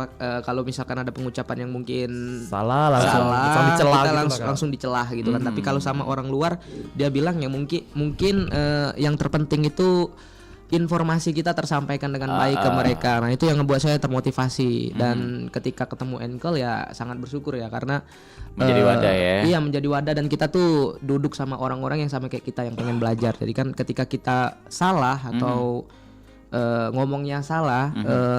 [SPEAKER 5] kalau misalkan ada pengucapan yang mungkin
[SPEAKER 4] Salah langsung
[SPEAKER 5] salah,
[SPEAKER 4] dicela
[SPEAKER 5] kita
[SPEAKER 4] gitu
[SPEAKER 5] langsung,
[SPEAKER 4] nah, Kak.
[SPEAKER 5] langsung dicelah gitu kan. Tapi kalau sama orang luar dia bilang ya mungkin yang terpenting itu informasi kita tersampaikan dengan baik ke mereka. Nah, itu yang ngebuat saya termotivasi, dan ketika ketemu Enkel ya sangat bersyukur ya karena
[SPEAKER 3] Menjadi wadah ya.
[SPEAKER 5] Iya, menjadi wadah, dan kita tuh duduk sama orang-orang yang sama kayak kita yang pengen belajar. Jadi kan ketika kita salah atau ngomongnya salah,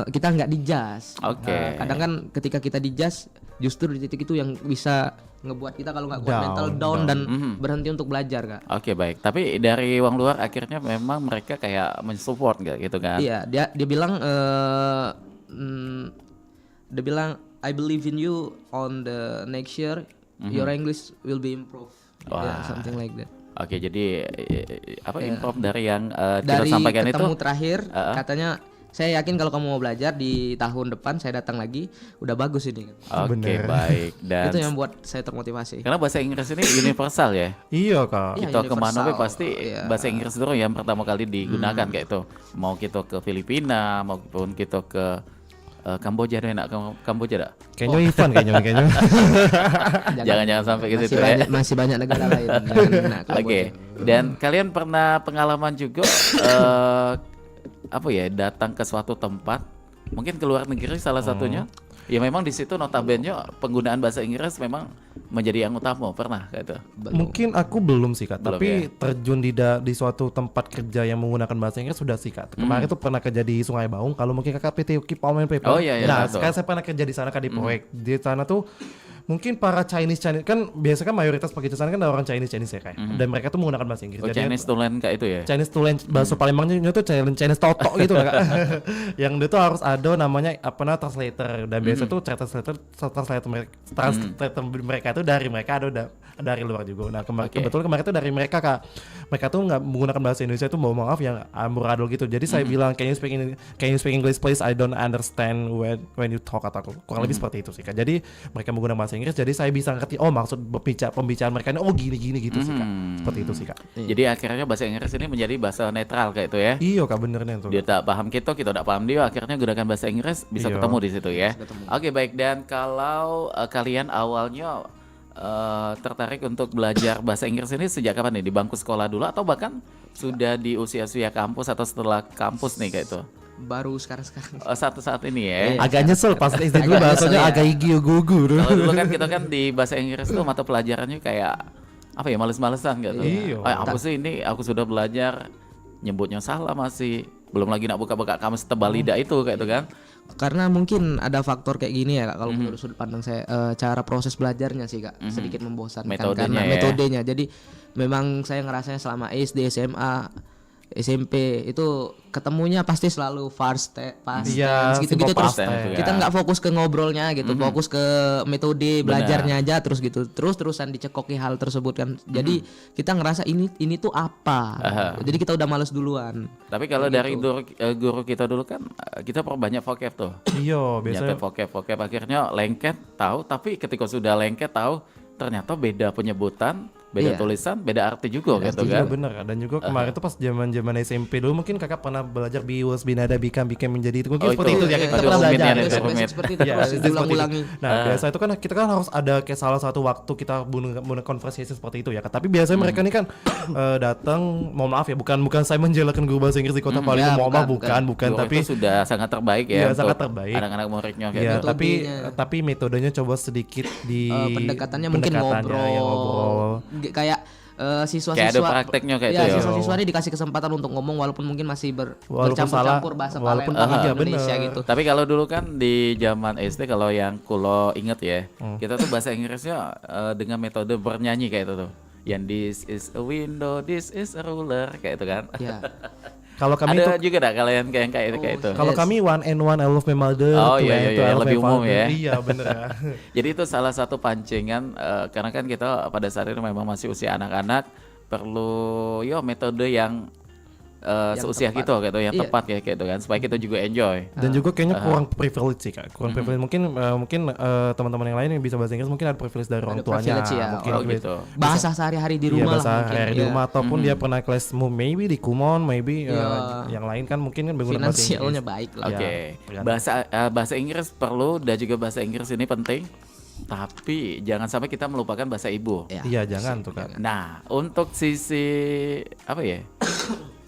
[SPEAKER 5] kita nggak dijudge.
[SPEAKER 3] Oke.
[SPEAKER 5] Kadang kan ketika kita dijudge, justru di titik itu yang bisa ngebuat kita kalau nggak kuat
[SPEAKER 4] Down,
[SPEAKER 5] mental down dan
[SPEAKER 3] Mhm.
[SPEAKER 5] berhenti untuk belajar, Kak.
[SPEAKER 3] Oke, baik. Tapi dari uang luar akhirnya memang mereka kayak mensupport nggak gitu kan?
[SPEAKER 5] Iya, dia bilang dia bilang I believe in you on the next year your English will be improved.
[SPEAKER 3] Wah.
[SPEAKER 5] Yeah, something like that.
[SPEAKER 3] Oke, jadi apa improve dari yang kita
[SPEAKER 5] Dari
[SPEAKER 3] sampaikan itu?
[SPEAKER 5] ketemu terakhir katanya saya yakin kalau kamu mau belajar di tahun depan saya datang lagi udah bagus ini.
[SPEAKER 3] Oke,
[SPEAKER 4] Bener.
[SPEAKER 3] baik. Dan
[SPEAKER 5] Itu yang buat saya termotivasi.
[SPEAKER 3] karena bahasa Inggris ini universal ya.
[SPEAKER 4] Iya kak.
[SPEAKER 5] Iya,
[SPEAKER 3] Kita kemana
[SPEAKER 5] universal.
[SPEAKER 3] pasti
[SPEAKER 5] Iya.
[SPEAKER 3] bahasa Inggris dulu yang pertama kali digunakan kayak itu. Mau kita ke Filipina, maupun kita ke Kamboja, ada enak Kamboja dak?
[SPEAKER 4] Kayaknya Ivan kayaknya.
[SPEAKER 3] Jangan sampai ke
[SPEAKER 5] masih
[SPEAKER 3] situ ya.
[SPEAKER 5] banyak, masih banyak negara lain. Jangan nak
[SPEAKER 3] Oke. Dan kalian pernah pengalaman juga apa ya, datang ke suatu tempat, mungkin ke luar negeri salah satunya. Ya memang di situ notabene penggunaan bahasa Inggris memang menjadi yang utama, pernah kayak itu.
[SPEAKER 4] Mungkin aku belum sih kak,
[SPEAKER 3] Belum,
[SPEAKER 4] tapi
[SPEAKER 3] ya?
[SPEAKER 4] terjun di suatu tempat kerja yang menggunakan bahasa Inggris sudah sih kak. Kemarin tuh pernah kerja di Sungai Baung. Kalau mungkin kakak PT Keep Almen Paper.
[SPEAKER 3] Oh, iya, iya,
[SPEAKER 4] Nah
[SPEAKER 3] betul.
[SPEAKER 4] sekarang saya pernah kerja di sana kak di proyek. Di sana tuh mungkin para Chinese kan biasa kan mayoritas pakai di sana kan ada orang Chinese ya kak. Dan mereka tuh menggunakan bahasa Inggris.
[SPEAKER 3] Oh,
[SPEAKER 4] Jadi
[SPEAKER 3] Chinese tulen kayak itu ya.
[SPEAKER 4] Chinese tulen bahasa Palembangnya itu Chinese toto gitu lah kak. Yang itu harus ada namanya apa namanya translator, dan biasa tuh translator mereka tuh dari mereka ada dari luar juga. Nah kebetulan kemarin tuh dari mereka kak. Mereka tuh nggak menggunakan bahasa Indonesia tuh, mohon maaf yang amburadul gitu. Jadi saya bilang can you speak English please, I don't understand when you talk, atau kurang lebih seperti itu sih kak. Jadi mereka menggunakan bahasa Inggris, jadi saya bisa ngerti oh maksud pembicaraan mereka ini oh gini gitu sih kak. Seperti itu sih kak.
[SPEAKER 3] Jadi akhirnya bahasa Inggris ini menjadi bahasa netral kayak itu ya.
[SPEAKER 4] Iya kak, benernya tuh.
[SPEAKER 3] Dia tak paham kita tak paham dia, akhirnya gunakan bahasa Inggris bisa
[SPEAKER 4] Iya.
[SPEAKER 3] ketemu di situ ya. Oke, baik. Dan kalau kalian awalnya tertarik untuk belajar bahasa Inggris ini sejak kapan nih? Di bangku sekolah dulu atau bahkan sudah di usia-usia kampus atau setelah kampus nih kayak itu?
[SPEAKER 5] Baru sekarang.
[SPEAKER 3] Satu saat ini ya.
[SPEAKER 5] Iya.
[SPEAKER 4] Agak nyesel pas SD dulu
[SPEAKER 5] Agak
[SPEAKER 4] bahasanya
[SPEAKER 5] nyesel, ya.
[SPEAKER 4] agak igio gugu.
[SPEAKER 3] Kalau dulu kan kita kan di bahasa Inggris tuh mata pelajarannya kayak apa ya, males-malesan gitu.
[SPEAKER 4] Iya.
[SPEAKER 3] Apa sih ini, aku sudah belajar nyebutnya salah masih, belum lagi nak buka-buka kamus tebal lidah itu kayak itu kan.
[SPEAKER 5] Karena mungkin ada faktor kayak gini ya Kak, kalau menurut sudut pandang saya, cara proses belajarnya sih Kak sedikit membosankan
[SPEAKER 3] Metodenya
[SPEAKER 5] karena
[SPEAKER 3] ya.
[SPEAKER 5] metodenya. Jadi memang saya ngerasanya selama SD, SMA, SMP itu ketemunya pasti selalu past
[SPEAKER 4] Iya,
[SPEAKER 5] tense gitu-gitu,
[SPEAKER 4] simple
[SPEAKER 5] terus
[SPEAKER 4] past tense.
[SPEAKER 5] kita nggak fokus ke ngobrolnya gitu, fokus ke metode belajarnya aja terus gitu, terusan dicekoki hal tersebut kan. Jadi kita ngerasa ini tuh apa, jadi kita udah males duluan.
[SPEAKER 3] Tapi kalau dari guru kita dulu kan kita perbanyak vocab tuh.
[SPEAKER 4] Iya, biasanya
[SPEAKER 3] Nyatet vocab akhirnya lengket tahu, tapi ketika sudah lengket tahu ternyata beda penyebutan, beda
[SPEAKER 5] Iya.
[SPEAKER 3] tulisan, beda arti juga gitu
[SPEAKER 4] iya
[SPEAKER 3] kan.
[SPEAKER 4] bener. Dan juga kemarin tuh pas zaman SMP dulu mungkin kakak pernah belajar bius, binada, bikam menjadi itu mungkin
[SPEAKER 3] Oh,
[SPEAKER 4] seperti
[SPEAKER 3] itu.
[SPEAKER 4] itu ya,
[SPEAKER 3] Itu
[SPEAKER 4] kita pernah
[SPEAKER 3] rumit ya,
[SPEAKER 4] belajar.
[SPEAKER 3] itu
[SPEAKER 5] Basic
[SPEAKER 3] rumit.
[SPEAKER 5] seperti itu
[SPEAKER 4] Iya,
[SPEAKER 5] terus
[SPEAKER 4] seperti itu.
[SPEAKER 5] diulang-ulangi.
[SPEAKER 4] Nah biasa itu kan kita kan harus ada kayak salah satu waktu kita bunuh conversation seperti itu ya. Tapi biasanya mereka ini kan datang, mohon maaf ya, bukan saya menjelekan guru bahasa Inggris di kota Palu,
[SPEAKER 5] Ya,
[SPEAKER 4] mohon maaf
[SPEAKER 5] bukan.
[SPEAKER 4] bukan,
[SPEAKER 3] Guru
[SPEAKER 4] tapi
[SPEAKER 3] itu sudah sangat terbaik
[SPEAKER 4] Iya,
[SPEAKER 3] ya untuk
[SPEAKER 4] sangat terbaik.
[SPEAKER 3] anak-anak muridnya kayak
[SPEAKER 4] ya
[SPEAKER 3] gitu.
[SPEAKER 4] tapi metodenya coba sedikit di
[SPEAKER 5] Pendekatannya mungkin
[SPEAKER 4] ya,
[SPEAKER 5] ngobrol.
[SPEAKER 4] ngobrol.
[SPEAKER 5] Kayak siswa-siswa
[SPEAKER 3] Kayak ada prakteknya kayak
[SPEAKER 5] ya,
[SPEAKER 3] itu ya.
[SPEAKER 5] siswa-siswa ini dikasih kesempatan untuk ngomong walaupun mungkin masih
[SPEAKER 4] Walaupun
[SPEAKER 5] bercampur-campur
[SPEAKER 4] salah,
[SPEAKER 5] bahasa
[SPEAKER 4] walaupun
[SPEAKER 5] Palembang
[SPEAKER 4] iya,
[SPEAKER 5] Indonesia
[SPEAKER 4] bener.
[SPEAKER 5] gitu.
[SPEAKER 3] Tapi kalau dulu kan di zaman SD, kalau yang kulo inget ya, kita tuh bahasa Inggrisnya dengan metode bernyanyi kayak itu tuh. Yang this is a window, this is a ruler kayak itu kan.
[SPEAKER 5] Ya.
[SPEAKER 4] Kalau kami
[SPEAKER 3] Ada
[SPEAKER 4] tuh
[SPEAKER 3] juga dah kalian kayak itu.
[SPEAKER 4] kalau
[SPEAKER 5] Yes.
[SPEAKER 4] kami one and one I love my mother.
[SPEAKER 3] Oh,
[SPEAKER 4] two
[SPEAKER 3] iya,
[SPEAKER 4] and
[SPEAKER 3] iya,
[SPEAKER 4] two, I
[SPEAKER 3] yang
[SPEAKER 4] love
[SPEAKER 3] lebih
[SPEAKER 4] my
[SPEAKER 3] umum
[SPEAKER 4] father.
[SPEAKER 3] ya.
[SPEAKER 4] Iya bener ya.
[SPEAKER 3] Jadi itu salah satu pancingan karena kan kita pada saat itu memang masih usia anak-anak, perlu metode yang seusia
[SPEAKER 5] tepat.
[SPEAKER 3] gitu gitu, yang
[SPEAKER 5] Iya.
[SPEAKER 3] tepat ya kayak gitu kan, supaya kita juga enjoy.
[SPEAKER 4] Dan juga kayaknya kurang privilege sih kak, kurang privilege. Mungkin teman-teman yang lain yang bisa bahasa Inggris mungkin ada privilege dari orang tuanya.
[SPEAKER 5] privilege, ya.
[SPEAKER 4] Mungkin
[SPEAKER 3] Oh gitu.
[SPEAKER 5] Bahasa sehari-hari di
[SPEAKER 4] Iya,
[SPEAKER 5] rumah
[SPEAKER 4] bahasa
[SPEAKER 5] lah mungkin.
[SPEAKER 4] hari di
[SPEAKER 5] Iya.
[SPEAKER 4] rumah, ataupun dia pernah kelas maybe di Kumon, maybe
[SPEAKER 5] Iya.
[SPEAKER 4] yang lain kan mungkin kan menggunakan bahasa
[SPEAKER 5] Finansialnya
[SPEAKER 4] Inggris.
[SPEAKER 5] baik lah.
[SPEAKER 3] Oke,
[SPEAKER 4] tergantung.
[SPEAKER 3] bahasa Inggris perlu, dan juga bahasa Inggris ini penting, tapi jangan sampai kita melupakan bahasa ibu.
[SPEAKER 5] Ya.
[SPEAKER 4] Iya jangan tuh kak.
[SPEAKER 3] Nah, untuk sisi apa ya?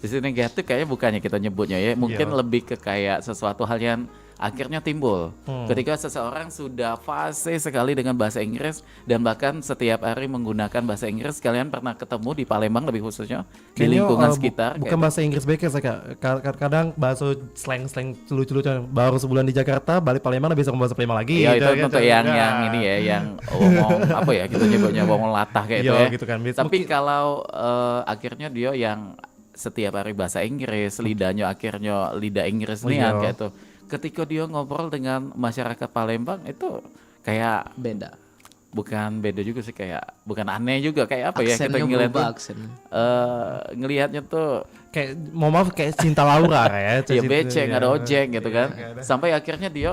[SPEAKER 3] Sisi negatif kayaknya bukannya kita nyebutnya ya, mungkin
[SPEAKER 4] Iya.
[SPEAKER 3] lebih ke kayak sesuatu hal yang akhirnya timbul ketika seseorang sudah fasih sekali dengan bahasa Inggris dan bahkan setiap hari menggunakan bahasa Inggris. Kalian pernah ketemu di Palembang lebih khususnya di
[SPEAKER 4] Kayaknya,
[SPEAKER 3] lingkungan
[SPEAKER 4] bu-
[SPEAKER 3] sekitar?
[SPEAKER 4] bukan bahasa Inggris baik ya saya Kak. Kadang bahasa slang lucu-lucu baru sebulan di Jakarta balik Palembang udah bisa ngomong bahasa Palembang lagi.
[SPEAKER 3] Iya,
[SPEAKER 4] gitu
[SPEAKER 3] itu
[SPEAKER 4] kan.
[SPEAKER 3] untuk yang ini ya, yang ngomong apa ya, kita nyebutnya ngomong latah kayak itu
[SPEAKER 4] Iya,
[SPEAKER 3] ya.
[SPEAKER 4] gitu kan.
[SPEAKER 3] Tapi kalau akhirnya dia yang setiap hari bahasa Inggris, lidahnya akhirnya lidah Inggris nih
[SPEAKER 4] Iya.
[SPEAKER 3] kayak itu. Ketika dia ngobrol dengan masyarakat Palembang itu kayak
[SPEAKER 5] Beda.
[SPEAKER 3] bukan beda juga sih, kayak bukan aneh juga, kayak apa ya kita
[SPEAKER 5] Aksennya
[SPEAKER 3] ngeliat
[SPEAKER 5] berubah
[SPEAKER 3] tuh,
[SPEAKER 5] aksennya.
[SPEAKER 3] ngelihatnya tuh
[SPEAKER 4] Kayak mau maaf kayak Cinta Laura kayak.
[SPEAKER 3] ya beceng,
[SPEAKER 4] Iya.
[SPEAKER 3] ada ojek gitu kan.
[SPEAKER 4] nggak ada.
[SPEAKER 3] Sampai akhirnya dia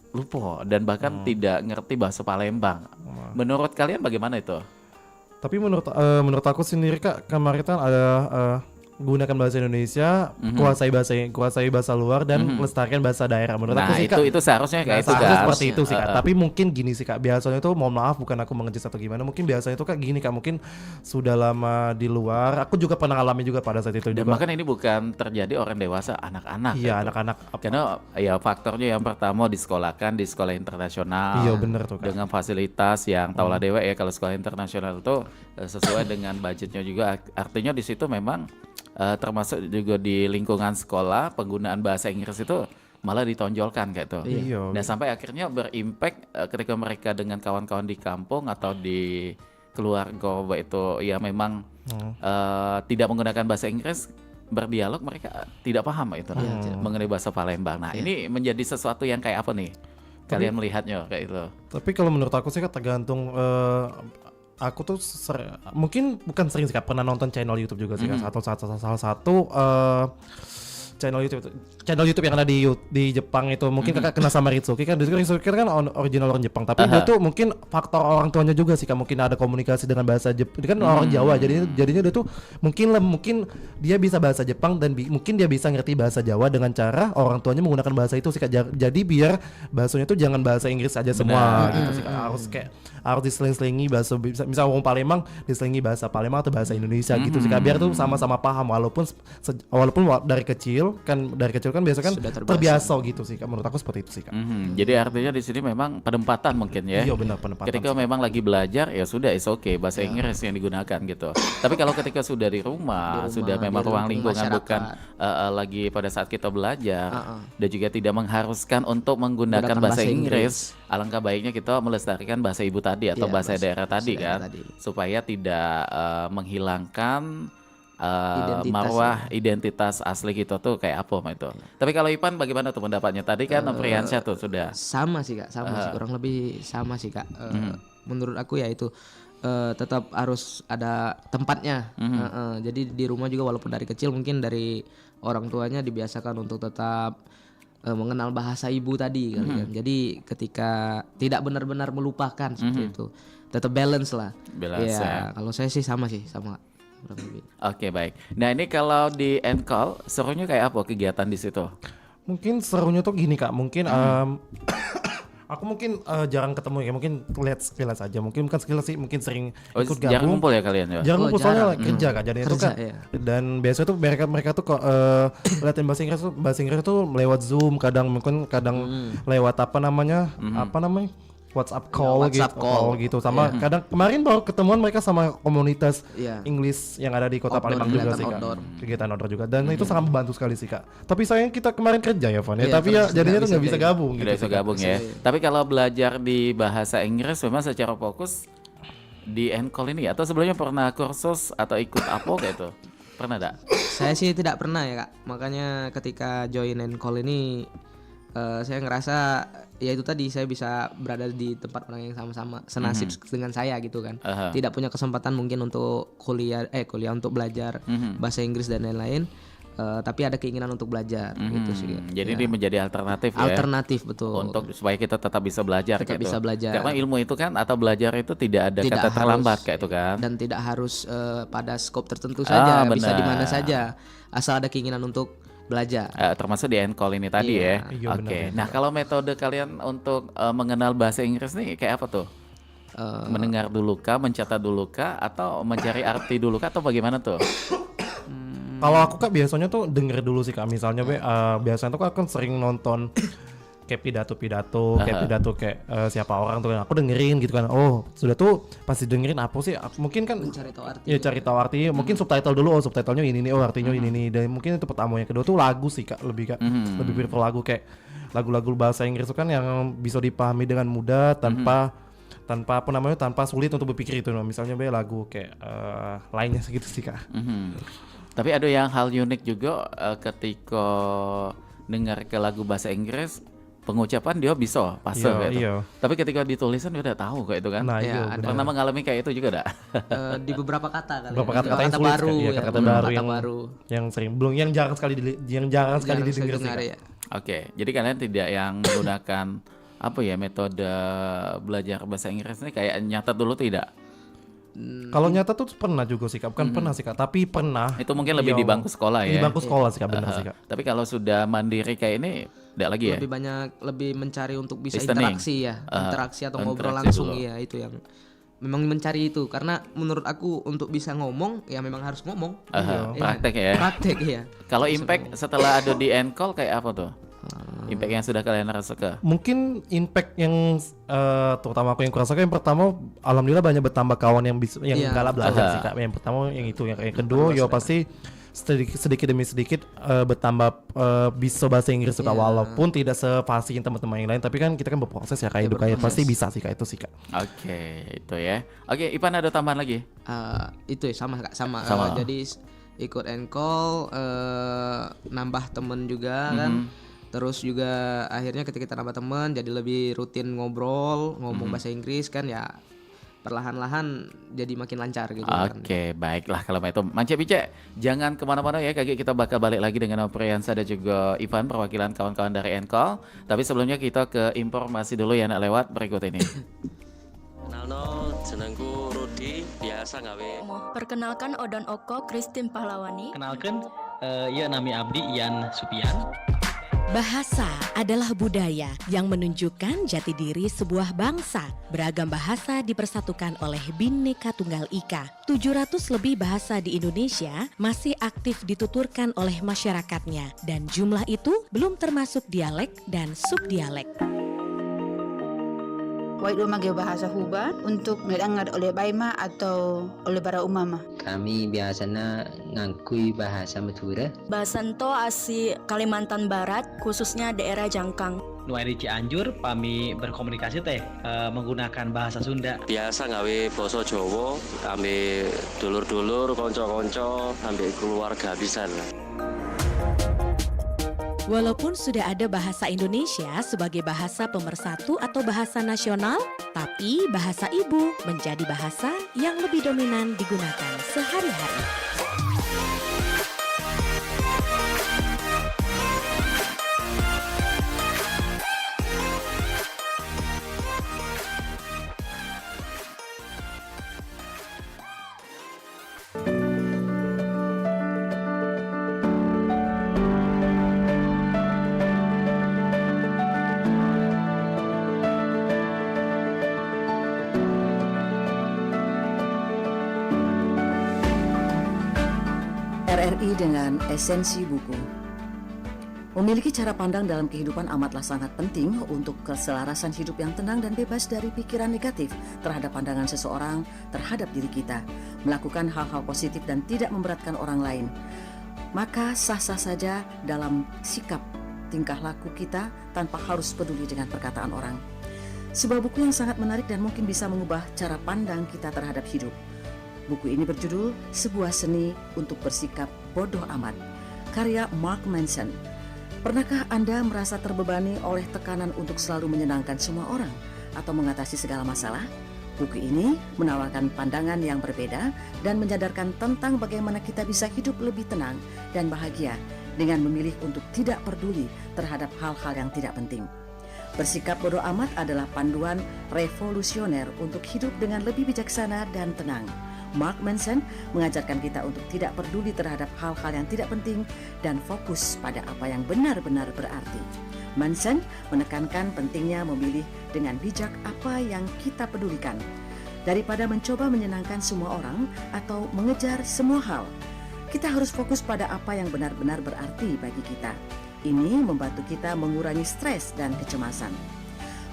[SPEAKER 3] lupa dan bahkan tidak ngerti bahasa Palembang. Menurut kalian bagaimana itu?
[SPEAKER 4] Tapi menurut aku sendiri Kak, kemarin kan ada gunakan bahasa Indonesia, kuasai bahasa luar dan lestarikan bahasa daerah. Menurut aku
[SPEAKER 3] Nah,
[SPEAKER 4] sih Kak,
[SPEAKER 3] itu seharusnya kayak itu
[SPEAKER 4] seharusnya
[SPEAKER 3] kan.
[SPEAKER 4] seperti itu sih Kak. Tapi mungkin gini sih Kak, biasanya tuh mohon maaf bukan aku mengejek atau gimana, mungkin biasanya tuh Kak gini Kak, mungkin sudah lama di luar. Aku juga pernah alami juga pada saat itu
[SPEAKER 3] Dan
[SPEAKER 4] juga.
[SPEAKER 3] bahkan ini bukan terjadi orang dewasa, anak-anak.
[SPEAKER 4] Iya,
[SPEAKER 3] gitu.
[SPEAKER 4] anak-anak.
[SPEAKER 3] Karena ya faktornya yang pertama disekolahkan di sekolah internasional.
[SPEAKER 4] Iya, bener tuh, Kak.
[SPEAKER 3] Dengan fasilitas yang taulah dewa ya, kalau sekolah internasional itu sesuai dengan budgetnya juga. Artinya di situ memang termasuk juga di lingkungan sekolah penggunaan bahasa Inggris itu malah ditonjolkan kayak itu.
[SPEAKER 4] Iya.
[SPEAKER 3] Dan sampai akhirnya berimpact ketika mereka dengan kawan-kawan di kampung atau di keluarga itu ya memang tidak menggunakan bahasa Inggris, berdialog mereka tidak paham itu mengenai bahasa Palembang. Nah, ini menjadi sesuatu yang kayak apa nih? Kalian melihatnya kayak itu.
[SPEAKER 4] Tapi kalau menurut aku sih Kak tergantung aku tuh mungkin bukan sering sih Kak, pernah nonton channel YouTube juga sih Kak. Salah satu channel YouTube yang ada di Jepang itu mungkin Kakak kenal sama Ritsuki kan. Ritsuki kan original orang Jepang, tapi dia tuh mungkin faktor orang tuanya juga sih Kak, mungkin ada komunikasi dengan bahasa Jepang. Dia kan orang Jawa, jadinya dia tuh mungkin dia bisa bahasa Jepang dan mungkin dia bisa ngerti bahasa Jawa dengan cara orang tuanya menggunakan bahasa itu sih Kak. Jadi biar bahasanya tuh jangan bahasa Inggris aja semua gitu sih Kak. Harus diseling-selingi bahasa, misal ngomong Palembang diselingi bahasa Palembang atau bahasa Indonesia gitu sih Kak, biar tuh sama-sama paham walaupun dari kecil kan biasa kan
[SPEAKER 5] Sudah
[SPEAKER 4] terbiasa gitu sih Kak. Menurut aku seperti itu sih Kak.
[SPEAKER 3] Jadi artinya di sini memang penempatan mungkin ya.
[SPEAKER 4] Iya benar penempatan.
[SPEAKER 3] Ketika memang lagi belajar ya sudah is okay bahasa Inggris yang digunakan gitu. Tapi kalau ketika sudah di rumah sudah memang
[SPEAKER 5] di
[SPEAKER 3] ruang
[SPEAKER 5] lingkungan
[SPEAKER 3] lingkungan bukan lagi pada saat kita belajar dan juga tidak mengharuskan untuk menggunakan bahasa Inggris, alangkah baiknya kita melestarikan bahasa ibu tadi atau
[SPEAKER 5] Iya,
[SPEAKER 3] bahasa daerah tadi
[SPEAKER 5] daerah
[SPEAKER 3] kan,
[SPEAKER 5] tadi.
[SPEAKER 3] supaya tidak menghilangkan
[SPEAKER 5] Identitas
[SPEAKER 3] marwah identitas asli kita tuh kayak apa itu. Tapi kalau Ipan bagaimana tuh pendapatnya? Tadi kan Priyansyah tuh sudah.
[SPEAKER 5] Sama sih Kak, sama sih, kurang lebih sama sih Kak. Menurut aku ya itu tetap harus ada tempatnya. Jadi di rumah juga walaupun dari kecil mungkin dari orang tuanya dibiasakan untuk tetap mengenal bahasa ibu tadi kali kan. Jadi ketika tidak benar-benar melupakan seperti itu, tetap balance lah.
[SPEAKER 3] Balance, ya.
[SPEAKER 5] Kalau saya sih sama Kak, kurang lebih.
[SPEAKER 3] Oke, baik. Nah, ini kalau di Encall serunya kayak apa kegiatan di situ?
[SPEAKER 4] Mungkin serunya tuh gini Kak, mungkin aku mungkin jarang ketemu ya, mungkin lihat sekilas aja, mungkin bukan sekilas sih, mungkin sering ikut gabung.
[SPEAKER 3] Jarang ngumpul ya kalian ya?
[SPEAKER 4] Jarang ngumpul soalnya
[SPEAKER 5] jarang.
[SPEAKER 4] kerja Kak, jadi itu
[SPEAKER 5] Kerja,
[SPEAKER 4] kan.
[SPEAKER 5] iya.
[SPEAKER 4] Dan biasanya tuh mereka tuh kok latihan bahasa Inggris tuh lewat Zoom, kadang lewat apa namanya WhatsApp call
[SPEAKER 5] WhatsApp call.
[SPEAKER 4] gitu sama kadang kemarin baru ketemuan mereka sama komunitas
[SPEAKER 5] Iya.
[SPEAKER 4] English yang ada di Kota
[SPEAKER 5] Outdoor,
[SPEAKER 4] Palembang juga
[SPEAKER 5] kegiatan
[SPEAKER 4] sih Kak.
[SPEAKER 5] outdoor.
[SPEAKER 4] Kegiatan outdoor juga dan itu sangat membantu sekali sih Kak. Tapi sayang kita kemarin kerja ya Van ya,
[SPEAKER 5] Iya,
[SPEAKER 4] tapi ya
[SPEAKER 5] terus
[SPEAKER 4] jadinya tuh
[SPEAKER 5] nggak
[SPEAKER 4] nggak bisa
[SPEAKER 5] bisa
[SPEAKER 4] gabung
[SPEAKER 3] Udah
[SPEAKER 4] gitu.
[SPEAKER 3] bisa
[SPEAKER 4] sih, Kak.
[SPEAKER 3] gabung ya. Tapi kalau belajar di bahasa Inggris memang secara fokus di Encall ini atau sebelumnya pernah kursus atau ikut apa kayak itu? Pernah enggak?
[SPEAKER 5] Saya sih tidak pernah ya Kak. Makanya ketika join and call ini saya ngerasa ya itu tadi, saya bisa berada di tempat orang yang sama-sama senasib dengan saya gitu kan. Tidak punya kesempatan mungkin untuk kuliah untuk belajar bahasa Inggris dan lain-lain. Tapi ada keinginan untuk belajar gitu sih.
[SPEAKER 3] Jadi ini menjadi alternatif ya.
[SPEAKER 5] Alternatif betul.
[SPEAKER 3] Untuk supaya kita tetap bisa belajar
[SPEAKER 5] Tetap
[SPEAKER 3] kayak
[SPEAKER 5] bisa
[SPEAKER 3] itu.
[SPEAKER 5] belajar.
[SPEAKER 3] Karena ilmu itu kan atau belajar itu tidak ada
[SPEAKER 5] Tidak
[SPEAKER 3] kata
[SPEAKER 5] harus,
[SPEAKER 3] terlambat kayak itu kan.
[SPEAKER 5] Dan tidak harus pada skop tertentu saja, bisa
[SPEAKER 3] benar.
[SPEAKER 5] di mana saja asal ada keinginan untuk belajar.
[SPEAKER 3] Termasuk di Encall ini tadi
[SPEAKER 5] Iya.
[SPEAKER 3] ya.
[SPEAKER 4] Iya,
[SPEAKER 3] Oke.
[SPEAKER 4] benar.
[SPEAKER 3] Nah, kalau metode kalian untuk mengenal bahasa Inggris nih kayak apa tuh? Mendengar dulu kah, mencatat dulu kah, atau mencari arti dulu kah, atau bagaimana tuh?
[SPEAKER 4] Kalau aku Kak biasanya tuh denger dulu sih Kak, misalnya biasanya tuh aku kan sering nonton kayak pidato kayak siapa orang tuh aku dengerin gitu kan. Oh, sudah tuh pasti dengerin apa sih? Mungkin kan
[SPEAKER 5] Mencari tahu arti.
[SPEAKER 4] ya cari tahu arti. Mungkin subtitle dulu. Oh, subtitlenya ini nih. Oh, artinya ini nih. Dan mungkin itu pertama. Yang kedua tuh lagu sih Kak, lebih prefer lagu kayak lagu-lagu bahasa Inggris itu kan yang bisa dipahami dengan mudah tanpa tanpa sulit untuk berpikir itu. Misalnya lagu kayak lainnya segitu sih Kak.
[SPEAKER 3] Tapi ada yang hal unik juga ketika dengar ke lagu bahasa Inggris, pengucapan dia bisa fase
[SPEAKER 4] Iya,
[SPEAKER 3] kayak itu.
[SPEAKER 4] iya.
[SPEAKER 3] Tapi ketika ditulisan dia udah tahu kayak itu kan.
[SPEAKER 4] Nah,
[SPEAKER 5] Ya,
[SPEAKER 4] iya.
[SPEAKER 5] ada.
[SPEAKER 3] Pernah mengalami kayak itu juga dak?
[SPEAKER 5] Di beberapa kata kali.
[SPEAKER 4] Beberapa
[SPEAKER 5] ya.
[SPEAKER 4] kata-kata yang sulit,
[SPEAKER 5] baru,
[SPEAKER 4] kan? Iya,
[SPEAKER 5] ya,
[SPEAKER 4] kata-kata
[SPEAKER 5] beberapa
[SPEAKER 4] baru
[SPEAKER 5] kata
[SPEAKER 4] yang-
[SPEAKER 5] baru.
[SPEAKER 4] Yang sering belum yang jarang sekali
[SPEAKER 5] Jarang
[SPEAKER 4] didengar sih
[SPEAKER 5] dengar
[SPEAKER 4] Kak.
[SPEAKER 5] ya.
[SPEAKER 3] Oke, jadi kalian tidak yang menggunakan apa ya metode belajar bahasa Inggris ini kayak nyatet dulu tidak?
[SPEAKER 4] Kalau nyata tuh pernah juga sih Kak, bukan pernah sih Kak, tapi pernah.
[SPEAKER 3] Itu mungkin lebih di bangku sekolah ya.
[SPEAKER 4] Di bangku sekolah sih Kak, benar sih Kak.
[SPEAKER 3] Tapi kalau sudah mandiri kayak ini tidak lagi ya?
[SPEAKER 5] Lebih banyak lebih mencari untuk bisa
[SPEAKER 3] Listening.
[SPEAKER 5] interaksi ya, interaksi atau ngobrol
[SPEAKER 3] interaksi
[SPEAKER 5] langsung
[SPEAKER 3] dulu.
[SPEAKER 5] ya, itu yang memang mencari itu karena menurut aku untuk bisa ngomong ya memang harus ngomong.
[SPEAKER 3] Aha,
[SPEAKER 5] Iya.
[SPEAKER 3] praktek ya.
[SPEAKER 5] Praktek ya.
[SPEAKER 3] Kalau impact setelah ada di Encall kayak apa tuh? Impact yang sudah kalian rasakan?
[SPEAKER 4] Mungkin impact yang terutama aku yang kurasakan yang pertama alhamdulillah banyak bertambah kawan yang bisa yang
[SPEAKER 5] Iya.
[SPEAKER 4] galak belajar sih Kak. Yang pertama yang itu, yang kedua ya pasti sedikit demi sedikit bertambah bisa bahasa Inggris Kak, walaupun tidak sefasih teman-teman yang lain, tapi kan kita kan berproses ya Kak, hidup kayak pasti bisa sih Kak, itu sih Kak.
[SPEAKER 3] Oke, itu ya. Oke, Ipan ada tambahan lagi?
[SPEAKER 5] Itu ya sama Kak, sama.
[SPEAKER 3] Sama.
[SPEAKER 5] Jadi ikut Encall, nambah temen juga kan. Terus juga akhirnya ketika kita nambah teman jadi lebih rutin ngobrol, ngomong bahasa Inggris kan ya perlahan-lahan jadi makin lancar gitu kan.
[SPEAKER 3] Oke, baiklah kalau itu. Mance Bice, jangan kemana-mana ya, kita bakal balik lagi dengan Opriansa dan juga Ivan perwakilan kawan-kawan dari Encall. Tapi sebelumnya kita ke informasi dulu ya nak lewat berikut ini.
[SPEAKER 6] Kenalno, jenengku Rudi, biasa gawe.
[SPEAKER 7] Perkenalkan Odon Oko Christine Pahlawani.
[SPEAKER 8] Kenalkan, ya nami Abdi Ian Supian.
[SPEAKER 9] Bahasa adalah budaya yang menunjukkan jati diri sebuah bangsa. Beragam bahasa dipersatukan oleh Bhinneka Tunggal Ika. 700 lebih bahasa di Indonesia masih aktif dituturkan oleh masyarakatnya. Dan jumlah itu belum termasuk dialek dan subdialek.
[SPEAKER 10] Wait memakai bahasa Huba untuk didengar oleh Baima atau oleh para umama.
[SPEAKER 11] Kami biasanya ngakui bahasa Madura.
[SPEAKER 7] Basanto asli Kalimantan Barat, khususnya daerah Jangkang.
[SPEAKER 8] Nuari Cianjur, kami berkomunikasi menggunakan bahasa Sunda.
[SPEAKER 6] Biasa gawe basa Jawa, ambil dulur-dulur, konco-konco, ambil keluarga bisa lah.
[SPEAKER 9] Walaupun sudah ada bahasa Indonesia sebagai bahasa pemersatu atau bahasa nasional, tapi bahasa ibu menjadi bahasa yang lebih dominan digunakan sehari-hari.
[SPEAKER 12] RRI dengan esensi buku memiliki cara pandang dalam kehidupan amatlah sangat penting untuk keselarasan hidup yang tenang dan bebas dari pikiran negatif terhadap pandangan seseorang terhadap diri kita, melakukan hal-hal positif dan tidak memberatkan orang lain. Maka sah-sah saja dalam sikap tingkah laku kita tanpa harus peduli dengan perkataan orang. Sebuah buku yang sangat menarik dan mungkin bisa mengubah cara pandang kita terhadap hidup. Buku ini berjudul Sebuah Seni untuk Bersikap Bodoh Amat, karya Mark Manson. Pernahkah Anda merasa terbebani oleh tekanan untuk selalu menyenangkan semua orang atau mengatasi segala masalah? Buku ini menawarkan pandangan yang berbeda dan menyadarkan tentang bagaimana kita bisa hidup lebih tenang dan bahagia dengan memilih untuk tidak peduli terhadap hal-hal yang tidak penting. Bersikap bodoh amat adalah panduan revolusioner untuk hidup dengan lebih bijaksana dan tenang. Mark Manson mengajarkan kita untuk tidak peduli terhadap hal-hal yang tidak penting dan fokus pada apa yang benar-benar berarti. Manson menekankan pentingnya memilih dengan bijak apa yang kita pedulikan, daripada mencoba menyenangkan semua orang atau mengejar semua hal. Kita harus fokus pada apa yang benar-benar berarti bagi kita. Ini membantu kita mengurangi stres dan kecemasan.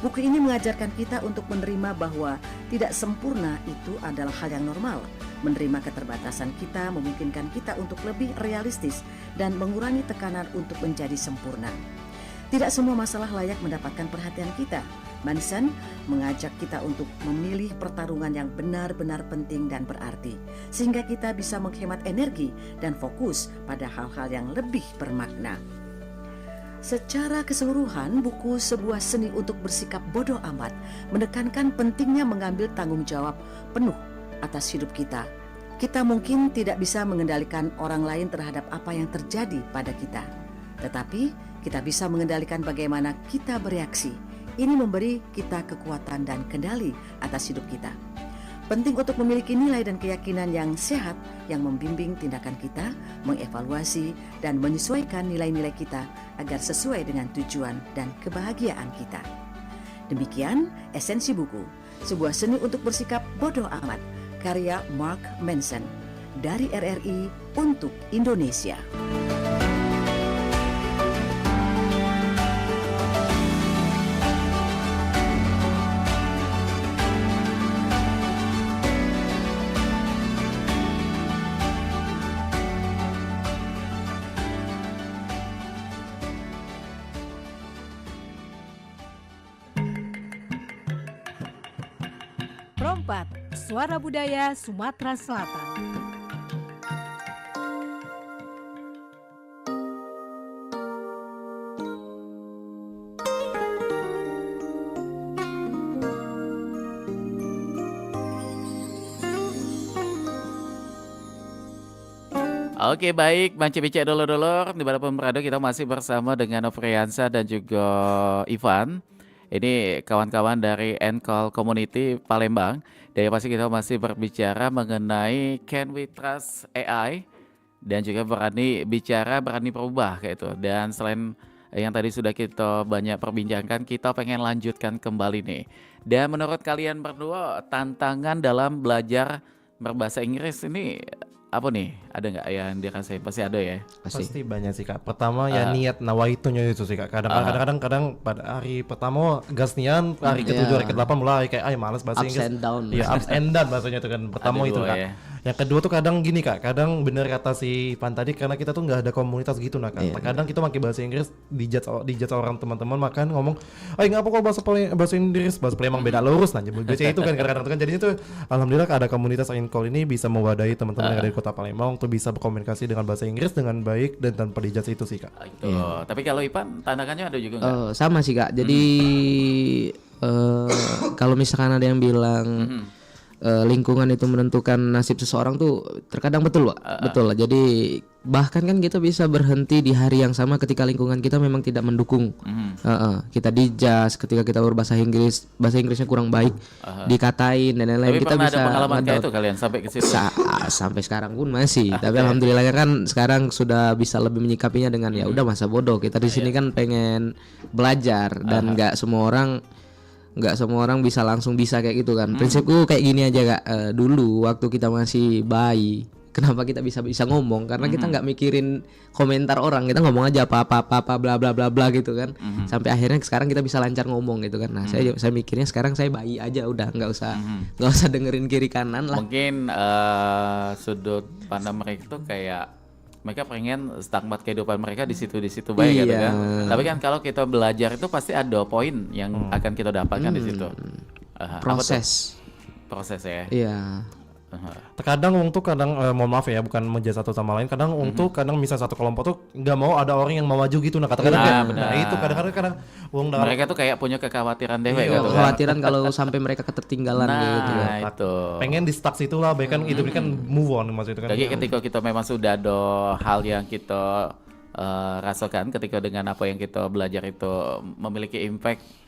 [SPEAKER 12] Buku ini mengajarkan kita untuk menerima bahwa tidak sempurna itu adalah hal yang normal. Menerima keterbatasan kita memungkinkan kita untuk lebih realistis dan mengurangi tekanan untuk menjadi sempurna. Tidak semua masalah layak mendapatkan perhatian kita. Manson mengajak kita untuk memilih pertarungan yang benar-benar penting dan berarti, sehingga kita bisa menghemat energi dan fokus pada hal-hal yang lebih bermakna. Secara keseluruhan, buku Sebuah Seni untuk Bersikap Bodoh Amat menekankan pentingnya mengambil tanggung jawab penuh atas hidup kita. Kita mungkin tidak bisa mengendalikan orang lain terhadap apa yang terjadi pada kita, tetapi kita bisa mengendalikan bagaimana kita bereaksi. Ini memberi kita kekuatan dan kendali atas hidup kita. Penting untuk memiliki nilai dan keyakinan yang sehat yang membimbing tindakan kita, mengevaluasi dan menyesuaikan nilai-nilai kita agar sesuai dengan tujuan dan kebahagiaan kita. Demikian esensi buku Sebuah Seni untuk Bersikap Bodoh Amat, karya Mark Manson, dari RRI untuk Indonesia.
[SPEAKER 13] Perompat, Suara Budaya Sumatera Selatan.
[SPEAKER 3] Oke baik, Banci Bicek dulur-dulur, di Balapun Berado kita masih bersama dengan Novriansa dan juga Ivan. Ini kawan-kawan dari Encall Community Palembang. Dan pasti kita masih berbicara mengenai can we trust AI dan juga berani bicara, berani berubah kayak itu. Dan selain yang tadi sudah kita banyak perbincangkan, kita pengen lanjutkan kembali nih. Dan menurut kalian berdua, tantangan dalam belajar berbahasa Inggris ini apa nih? Ada nggak yang dirasain? Pasti ada ya?
[SPEAKER 4] Pasti banyak sih Kak. Pertama ya niat nawaitunya itu sih Kak. Kadang-kadang pada hari pertama gas nian, hari ketujuh, hari ke-8 mulai kayak males bahasa Inggris.
[SPEAKER 5] Ups and down.
[SPEAKER 4] Iya, ups and down bahasanya itu kan. Pertama itu Kak. Ya. Yang kedua tuh kadang gini Kak, kadang bener kata si Ivan tadi, karena kita tuh nggak ada komunitas gitu nah Kak. Kadang kita pakai bahasa Inggris dijudge orang teman-teman, makan ngomong, ngapa kok bahasa Inggris, bahasa Palembang beda lurus nah nyebut itu kan kadang-kadang tuh kan. Jadinya tuh alhamdulillah ada komunitas Encall ini bisa mewadahi teman-teman yang ada di Kota Palembang untuk bisa berkomunikasi dengan bahasa Inggris dengan baik dan tanpa dijudge itu sih Kak.
[SPEAKER 3] Itu. Tapi kalau Ivan tantangannya ada juga nggak?
[SPEAKER 5] Sama sih Kak. Jadi kalau misalkan ada yang bilang lingkungan itu menentukan nasib seseorang tuh terkadang betul Pak. Betul lah. Jadi bahkan kan kita bisa berhenti di hari yang sama ketika lingkungan kita memang tidak mendukung. Kita dijudge ketika kita berbahasa Inggris, bahasa Inggrisnya kurang baik, dikatain dan lain-lain.
[SPEAKER 3] Tapi
[SPEAKER 5] kita
[SPEAKER 3] pernah
[SPEAKER 5] bisa
[SPEAKER 3] ada pengalaman kayak itu kalian sampai ke situ?
[SPEAKER 5] Sampai sekarang pun masih. Tapi alhamdulillah kan sekarang sudah bisa lebih menyikapinya dengan ya udah masa bodoh. Kita di sini kan pengen belajar dan nggak semua orang bisa langsung bisa kayak gitu kan. Prinsipku kayak gini aja Kak. Dulu waktu kita masih bayi, kenapa kita bisa ngomong? Karena kita nggak mikirin komentar orang, kita ngomong aja apa bla bla bla bla gitu kan. Sampai akhirnya sekarang kita bisa lancar ngomong gitu kan. Nah, saya mikirnya sekarang saya bayi aja udah, nggak usah dengerin kiri kanan lah.
[SPEAKER 3] Mungkin sudut pandang mereka tuh kayak mereka pengen stagmat kehidupan mereka di situ baik gitu kan. Tapi kan kalau kita belajar itu pasti ada poin yang akan kita dapatkan di situ. Proses ya.
[SPEAKER 5] Iya.
[SPEAKER 4] Terkadang untuk mohon maaf ya, bukan menjadi satu sama lain. Kadang untuk kadang misal satu kelompok tuh nggak mau ada orang yang maju gitu. Nah kadang-kadang itu kadang-kadang
[SPEAKER 3] mereka tuh kayak punya kekhawatiran deh gitu.
[SPEAKER 5] Kekhawatiran kalau sampai mereka ketertinggalan gitu.
[SPEAKER 3] Nah itu.
[SPEAKER 4] Pengen di stuck situ lah, bahkan itu kan move on maksudnya kan.
[SPEAKER 3] Jadi ketika kita memang sudah ada hal yang kita rasakan ketika dengan apa yang kita belajar itu memiliki impact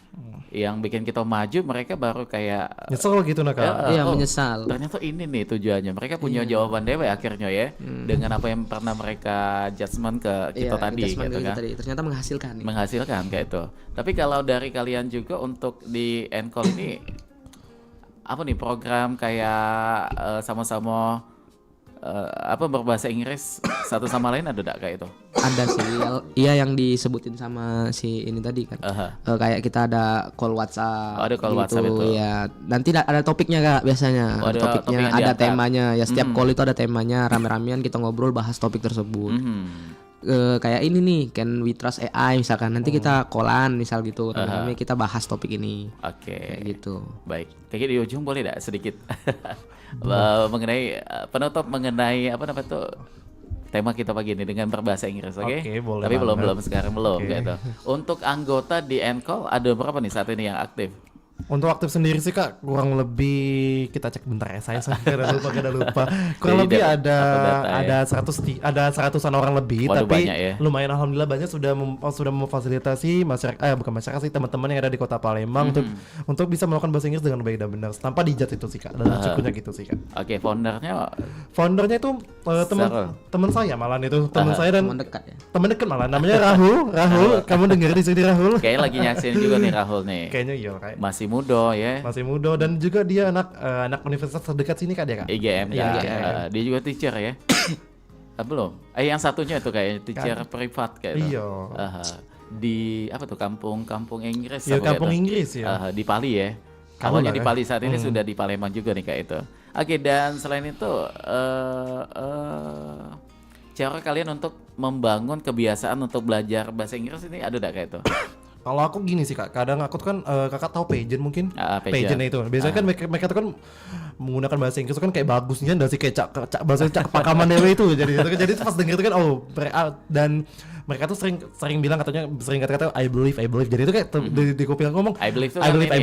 [SPEAKER 3] yang bikin kita maju, mereka baru kayak
[SPEAKER 4] nyesel gitu nah Kak.
[SPEAKER 5] Iya, menyesal.
[SPEAKER 3] Ternyata ini nih tujuannya. Mereka punya jawaban dewe akhirnya ya. Dengan apa yang pernah mereka judgement ke kita tadi gitu kan.
[SPEAKER 5] Ternyata menghasilkan.
[SPEAKER 3] Menghasilkan kayak itu. Tapi kalau dari kalian juga untuk di Encall ini apa nih program kayak sama-sama berbahasa Inggris satu sama lain ada enggak kayak itu?
[SPEAKER 5] Ada sih, iya yang disebutin sama si ini tadi kan. Kayak kita ada call WhatsApp.
[SPEAKER 3] Ada call
[SPEAKER 5] gitu,
[SPEAKER 3] WhatsApp itu.
[SPEAKER 5] Ya. Nanti ada topiknya Kak biasanya.
[SPEAKER 3] Ada
[SPEAKER 5] Topiknya,
[SPEAKER 3] topik yang
[SPEAKER 5] ada
[SPEAKER 3] diangkat.
[SPEAKER 5] temanya. Ya setiap call itu ada temanya, rame-ramean kita ngobrol bahas topik tersebut. Kayak ini nih, can we trust AI misalkan. Nanti kita callan misal gitu, rame-rame kita bahas topik ini.
[SPEAKER 3] Oke.
[SPEAKER 5] Kayak gitu.
[SPEAKER 3] Baik. Kayaknya di ujung boleh enggak sedikit mengenai penutup mengenai apa namanya tuh tema kita pagi ini dengan berbahasa Inggris, oke?
[SPEAKER 4] Oke, boleh
[SPEAKER 3] Tapi
[SPEAKER 4] banget.
[SPEAKER 3] belum sekarang belum
[SPEAKER 4] Oke.
[SPEAKER 3] gitu. Untuk anggota di Encall ada berapa nih saat ini yang aktif?
[SPEAKER 4] Untuk aktif sendiri sih Kak, kurang lebih kita cek bentar ya, saya kadang lupa. Kurang
[SPEAKER 3] Jadi
[SPEAKER 4] lebih
[SPEAKER 3] dapat
[SPEAKER 4] ada
[SPEAKER 3] data ya.
[SPEAKER 4] ada 100-an orang lebih,
[SPEAKER 3] Waduh,
[SPEAKER 4] tapi
[SPEAKER 3] banyak ya.
[SPEAKER 4] lumayan alhamdulillah banyak sudah memfasilitasi masyarakat, bukan masyarakat sih, teman-teman yang ada di Kota Palembang untuk bisa melakukan bahasa Inggris dengan baik dan benar tanpa dijat itu sih Kak. Dan cukupnya gitu sih Kak.
[SPEAKER 3] Oke,
[SPEAKER 4] Foundernya itu teman saya malah itu teman saya dan
[SPEAKER 5] Teman dekat ya.
[SPEAKER 4] teman dekat malah namanya Rahul. Kamu dengar di sini Rahul?
[SPEAKER 3] Kayaknya lagi nyaksin juga nih Rahul nih.
[SPEAKER 4] Kayaknya iya kayak.
[SPEAKER 3] Masih muda ya.
[SPEAKER 4] Masih muda dan juga dia anak universitas terdekat sini Kak dia Kak.
[SPEAKER 3] IGM
[SPEAKER 4] Iya,
[SPEAKER 3] kan.
[SPEAKER 4] IGM.
[SPEAKER 3] Dia juga teacher ya. Belum. Yang satunya itu kayaknya teacher privat kayak itu.
[SPEAKER 4] Iya.
[SPEAKER 3] Di apa tuh kampung Inggris.
[SPEAKER 4] Iya,
[SPEAKER 3] apa
[SPEAKER 4] kampung
[SPEAKER 3] kayak itu?
[SPEAKER 4] Inggris ya.
[SPEAKER 3] Di Pali ya.
[SPEAKER 4] Kamu
[SPEAKER 3] Awalnya
[SPEAKER 4] lah,
[SPEAKER 3] di
[SPEAKER 4] kan?
[SPEAKER 3] Pali, saat ini sudah di Palembang juga nih kayak itu. Oke, dan selain itu cara kalian untuk membangun kebiasaan untuk belajar bahasa Inggris ini ada enggak kayak itu?
[SPEAKER 4] Kalau aku gini sih Kak, kadang aku tuh kan kakak tahu Pageant mungkin.
[SPEAKER 3] Pageant.
[SPEAKER 4] Pageant itu. Biasanya kan mereka tuh kan menggunakan bahasa Inggris tuh kan kayak bagusnya dari kayak bahasa cak pakaman dewe itu. Jadi pas denger itu kan dan mereka tuh sering bilang sering kata-kata I believe. Jadi itu kayak di kuping aku ngomong
[SPEAKER 3] I believe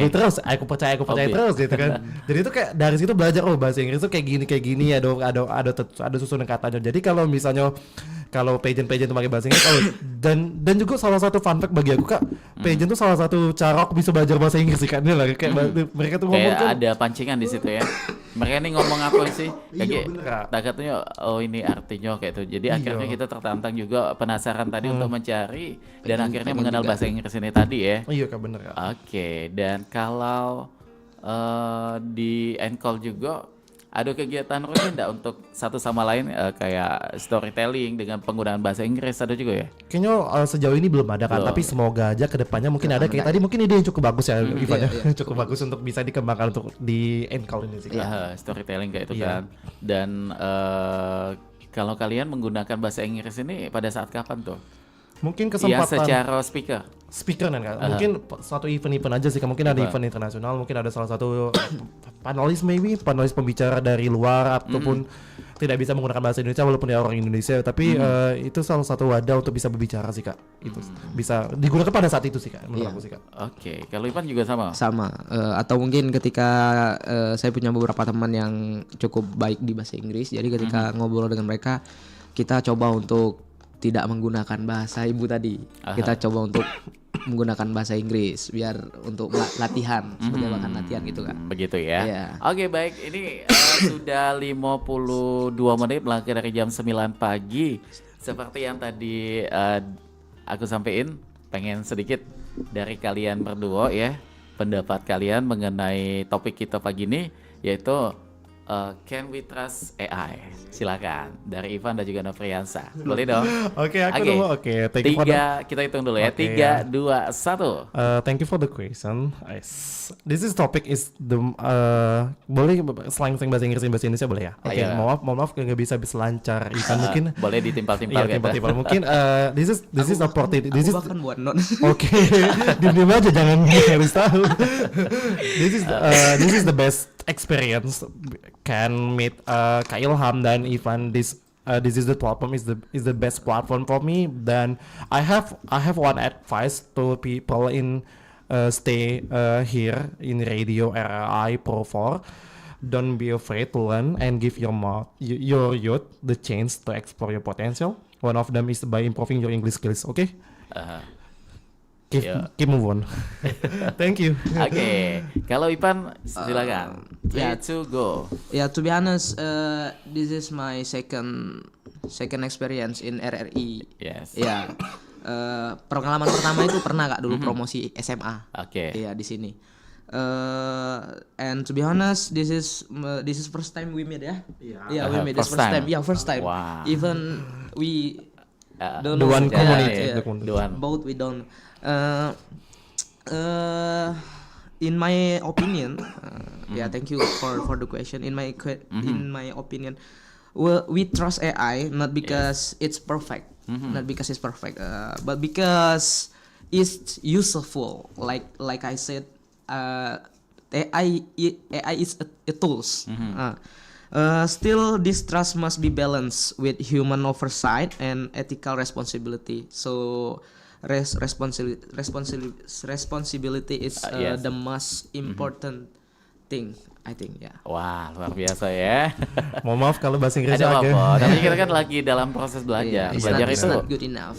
[SPEAKER 4] terus, aku percaya terus gitu kan. Jadi itu kayak dari situ belajar bahasa Inggris tuh kayak gini ada susunan katanya. Jadi kalau misalnya pageant tuh pakai bahasa Inggris dan juga salah satu fun fact bagi aku Kak, pageant tuh salah satu cara aku bisa belajar bahasa Inggris sih Kak. Ini lah kayak mereka tuh ngomong
[SPEAKER 3] Kayak
[SPEAKER 4] tuh
[SPEAKER 3] ada pancingan di situ ya. Mereka ini ngomong apa sih?
[SPEAKER 4] Iya,
[SPEAKER 3] Kayak
[SPEAKER 4] bener, Kak.
[SPEAKER 3] takutnya ini artinya kayak itu. Jadi
[SPEAKER 4] Iya.
[SPEAKER 3] akhirnya kita tertantang juga penasaran tadi untuk mencari dan akhirnya
[SPEAKER 5] pengen
[SPEAKER 3] mengenal
[SPEAKER 5] juga.
[SPEAKER 3] bahasa Inggris ini tadi ya.
[SPEAKER 4] Iya Kak, bener Kak.
[SPEAKER 3] Oke, dan kalau di Encall juga ada kegiatan rutin enggak untuk satu sama lain kayak storytelling dengan penggunaan bahasa Inggris ada juga ya?
[SPEAKER 4] Kayaknya sejauh ini belum ada kan,
[SPEAKER 3] Belum.
[SPEAKER 4] tapi semoga aja kedepannya mungkin ada. Kayak tadi mungkin ide yang cukup bagus ya Ivan ya.
[SPEAKER 5] iya.
[SPEAKER 4] Cukup bagus untuk bisa dikembangkan untuk di Encall ini sih Kak.
[SPEAKER 3] Ya, storytelling kayak itu
[SPEAKER 4] Iya.
[SPEAKER 3] kan. Dan kalau kalian menggunakan bahasa Inggris ini pada saat kapan tuh?
[SPEAKER 4] Mungkin
[SPEAKER 3] Yang
[SPEAKER 4] kesempatan
[SPEAKER 3] secara speaker.
[SPEAKER 4] kan Kak. Mungkin suatu event aja sih Kak. Mungkin ada event internasional, mungkin ada salah satu panelis pembicara dari luar ataupun tidak bisa menggunakan bahasa Indonesia walaupun dia orang Indonesia, tapi itu salah satu wadah untuk bisa berbicara sih Kak. Itu bisa digunakan pada saat itu sih Kak, menurut aku sih Kak.
[SPEAKER 3] Oke, kalau Ivan juga sama.
[SPEAKER 5] Sama atau mungkin ketika saya punya beberapa teman yang cukup baik di bahasa Inggris, jadi ketika ngobrol dengan mereka kita coba untuk tidak menggunakan bahasa ibu tadi. Kita coba untuk menggunakan bahasa Inggris biar untuk latihan sebagai bahan latihan gitu kan.
[SPEAKER 3] Begitu ya.
[SPEAKER 5] Iya.
[SPEAKER 3] Oke, baik. Ini sudah 52 menit melangkah dari jam 9 pagi. Seperti yang tadi aku sampaikan, pengen sedikit dari kalian berdua ya, pendapat kalian mengenai topik kita pagi ini, yaitu can we trust AI? Silakan dari Ivan dan juga Nofriansa. Boleh dong?
[SPEAKER 4] Oke, aku dulu. Oke, thank you for
[SPEAKER 3] Kita hitung dulu ya.
[SPEAKER 4] Oke,
[SPEAKER 3] 3, 2, 1.
[SPEAKER 4] Thank you for the question. This is topic is the boleh slang bahasa Inggris dan bahasa Indonesia boleh ya? Oke,
[SPEAKER 3] Iya.
[SPEAKER 4] mohon maaf nggak bisa lancar Ivan mungkin.
[SPEAKER 3] Boleh ditimpal-timpal
[SPEAKER 4] Iya,
[SPEAKER 3] gitu.
[SPEAKER 4] timpal-timpal mungkin. This is opportunity.
[SPEAKER 5] Aku bahkan buat not.
[SPEAKER 4] Oke, diam aja jangan harus tahu. This is the best experience can meet Kak Ilham dan Ivan. This is the platform is the best platform for me. Then I have one advice to people in stay here in Radio RRI Pro 4. Don't be afraid to learn and give your youth the chance to explore your potential. One of them is by improving your English skills. Okay? Keep move on. Thank you.
[SPEAKER 3] Oke, kalau Ipan silakan. 3, 2, go.
[SPEAKER 5] Yeah, to be honest, this is my second experience in RRI.
[SPEAKER 3] Yes.
[SPEAKER 5] Ya, pengalaman pertama itu pernah Kak dulu promosi SMA.
[SPEAKER 3] Oke.
[SPEAKER 5] Iya di sini. And to be honest, this is first time we meet, ya. Yeah, we meet this
[SPEAKER 3] First
[SPEAKER 5] first
[SPEAKER 3] time.
[SPEAKER 5] time. Yeah, first time.
[SPEAKER 3] Wow.
[SPEAKER 5] Even we don't
[SPEAKER 4] The
[SPEAKER 5] know.
[SPEAKER 4] one community.
[SPEAKER 5] Yeah.
[SPEAKER 4] The community.
[SPEAKER 3] The one.
[SPEAKER 5] Both we don't. In my opinion, yeah, thank you for the question. In my opinion, we trust AI not because it's perfect, but because it's useful. Like I said, AI is a tools. Still, this trust must be balanced with human oversight and ethical responsibility. So, responsibility is
[SPEAKER 3] Yes.
[SPEAKER 5] the most important thing, I think. Ya.
[SPEAKER 3] Wah, luar biasa ya.
[SPEAKER 4] Mohon maaf kalau bahasa Inggrisnya
[SPEAKER 3] Ada
[SPEAKER 4] agak.
[SPEAKER 3] apa? Tapi kita kan lagi dalam proses belajar.
[SPEAKER 5] It's
[SPEAKER 3] Belajar
[SPEAKER 5] not,
[SPEAKER 3] itu
[SPEAKER 5] not good enough.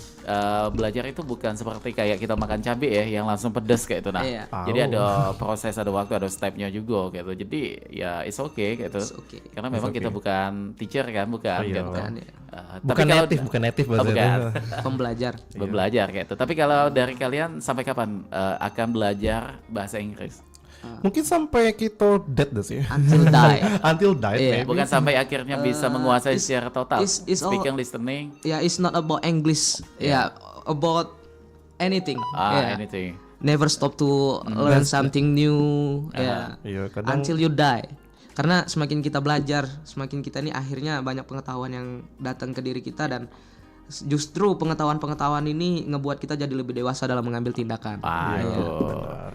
[SPEAKER 3] belajar itu bukan seperti kayak kita makan cabai ya, yang langsung pedes kayak itu. Nah,
[SPEAKER 5] Iya.
[SPEAKER 3] jadi ada proses, ada waktu, ada stepnya juga gitu. Jadi ya it's okay gitu. Karena memang kita bukan teacher kan, bukan.
[SPEAKER 4] Iya.
[SPEAKER 3] Gitu.
[SPEAKER 5] Bukan, ya.
[SPEAKER 3] Tapi kalau
[SPEAKER 4] bukan native
[SPEAKER 3] Oh,
[SPEAKER 4] bahasa
[SPEAKER 3] bukan.
[SPEAKER 5] Pembelajar.
[SPEAKER 3] Belajar kayak itu. Tapi kalau dari kalian sampai kapan akan belajar bahasa Inggris?
[SPEAKER 4] Mungkin sampai kita dead deh sih.
[SPEAKER 5] Until die.
[SPEAKER 4] Until die.
[SPEAKER 5] Iya.
[SPEAKER 4] maybe.
[SPEAKER 3] Bukan sampai akhirnya bisa menguasai secara total.
[SPEAKER 5] it's all-
[SPEAKER 3] Speaking, listening,
[SPEAKER 5] Yeah, it's not about English. Yeah, about anything. Yeah.
[SPEAKER 3] anything.
[SPEAKER 5] Never stop to learn something new. Yeah.
[SPEAKER 4] Iya, kadang
[SPEAKER 5] Until you die. Karena semakin kita belajar, semakin kita ini akhirnya banyak pengetahuan yang datang ke diri kita, dan justru pengetahuan-pengetahuan ini ngebuat kita jadi lebih dewasa dalam mengambil tindakan.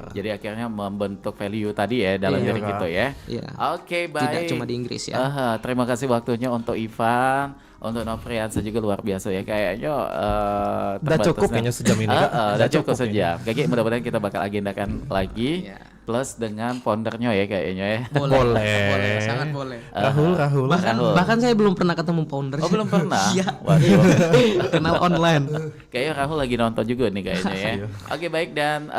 [SPEAKER 3] Jadi akhirnya membentuk value tadi ya dalam
[SPEAKER 5] Iya.
[SPEAKER 3] diri kita ya.
[SPEAKER 5] Iya.
[SPEAKER 3] Oke, baik.
[SPEAKER 5] Tidak cuma di Inggris ya.
[SPEAKER 3] Terima kasih waktunya untuk Ivan, untuk Novriansa juga luar biasa ya. Kayaknya
[SPEAKER 4] Udah cukup kayaknya sejam ini, Kak.
[SPEAKER 3] Udah
[SPEAKER 4] Udah
[SPEAKER 3] cukup
[SPEAKER 4] cukup
[SPEAKER 3] sejam. Kayaknya mudah-mudahan kita bakal agendakan lagi. Plus dengan foundernya ya kayaknya ya.
[SPEAKER 5] Boleh, sangat boleh.
[SPEAKER 4] Rahul.
[SPEAKER 5] Bahkan saya belum pernah ketemu founder.
[SPEAKER 3] Oh, belum pernah?
[SPEAKER 5] Iya.
[SPEAKER 3] Waduh.
[SPEAKER 5] Kenal online.
[SPEAKER 3] Kayaknya Rahul lagi nonton juga nih kayaknya ya. Oke, baik, dan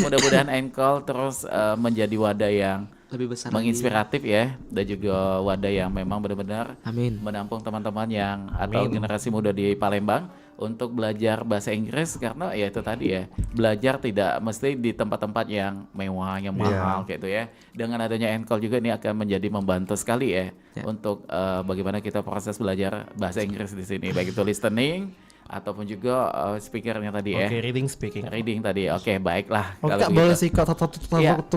[SPEAKER 3] mudah-mudahan Encall terus menjadi wadah yang
[SPEAKER 5] lebih besar
[SPEAKER 3] menginspiratif ya, dan juga wadah yang memang benar-benar
[SPEAKER 5] Amin.
[SPEAKER 3] menampung teman-teman yang atau generasi muda di Palembang untuk belajar bahasa Inggris, karena ya itu tadi ya, belajar tidak mesti di tempat-tempat yang mewah, yang mahal kayak itu ya. Dengan adanya Encall juga ini akan menjadi membantu sekali ya untuk bagaimana kita proses belajar bahasa Inggris di sini, baik itu listening ataupun juga speakernya tadi ya.
[SPEAKER 4] Oke, reading speaking.
[SPEAKER 3] Reading tadi. Oke, baiklah.
[SPEAKER 4] Oh,
[SPEAKER 3] kalau
[SPEAKER 4] Kak,
[SPEAKER 3] begitu.
[SPEAKER 4] boleh sih Kak satu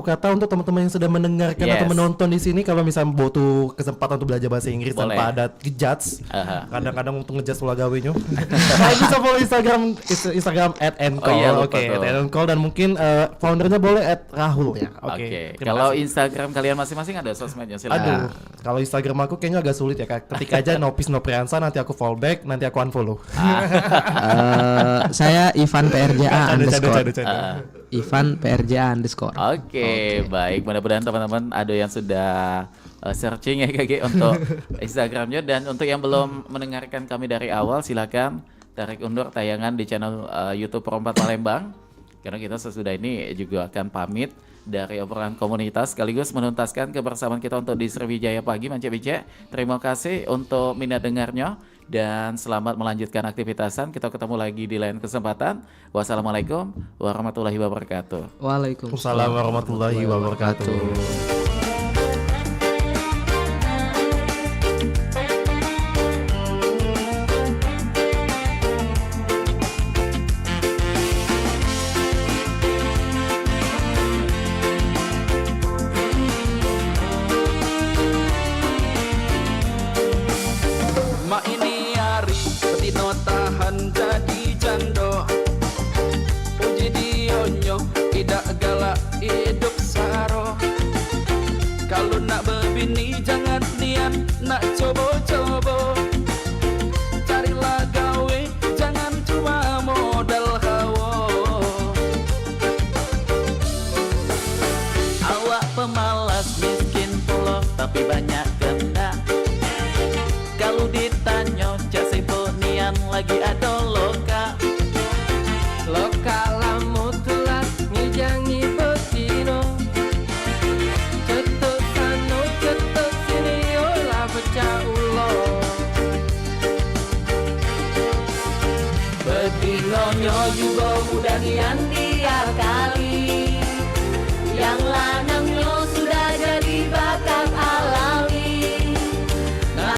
[SPEAKER 4] kata untuk teman-teman yang sudah mendengarkan atau
[SPEAKER 3] Yes.
[SPEAKER 4] menonton di sini, kalau misalnya butuh kesempatan untuk belajar bahasa Inggris
[SPEAKER 3] Boleh.
[SPEAKER 4] tanpa ada ngejudge, kadang-kadang untuk ngejudge pola gawenya. Bisa follow Instagram @encall.
[SPEAKER 3] Oh iya, lupa
[SPEAKER 4] Oke,
[SPEAKER 3] tuh.
[SPEAKER 4] @encall, dan mungkin foundernya boleh @rahul ya.
[SPEAKER 3] Oke.
[SPEAKER 4] Terima
[SPEAKER 3] Kalau
[SPEAKER 4] kasih.
[SPEAKER 3] Instagram kalian masing-masing ada sosmednya,
[SPEAKER 4] Aduh,
[SPEAKER 3] silakan.
[SPEAKER 4] kalau Instagram aku kayaknya agak sulit ya Kak. Ketik aja Nopis Nopriansa, nanti aku follow back, nanti aku unfollow.
[SPEAKER 5] Saya Ivan PRJA underscore.
[SPEAKER 4] Canda.
[SPEAKER 5] Ivan PRJA underscore.
[SPEAKER 3] Oke, baik. Mudah-mudahan teman-teman ada yang sudah searching ya KG untuk Instagramnya, dan untuk yang belum mendengarkan kami dari awal, silakan tarik undur tayangan di channel YouTube Perompat Palembang, karena kita sesudah ini juga akan pamit dari obrolan komunitas sekaligus menuntaskan kebersamaan kita untuk di Sriwijaya Pagi Mance Bice. Terima kasih untuk minat dengarnya dan selamat melanjutkan aktivitasan. Kita ketemu lagi di lain kesempatan. Wassalamualaikum warahmatullahi wabarakatuh.
[SPEAKER 5] Waalaikumsalam
[SPEAKER 4] warahmatullahi wabarakatuh.
[SPEAKER 14] Mak ini hari betino tahan jadi jando, uji dionyo tidak galak hidup saro. Kalau nak berbini jangan niat nak coba-coba, carilah gawe jangan cuma modal hawa. Awak pemalas miskin pulau tapi banyak kendak. Kalau ditanya jasi nian lagi ada loka. Loka lamu telat ngijangi betino. Cetuk sano cetuk sini olah pecah ulo. Betino juga udah nian dia kali. yang lanang yo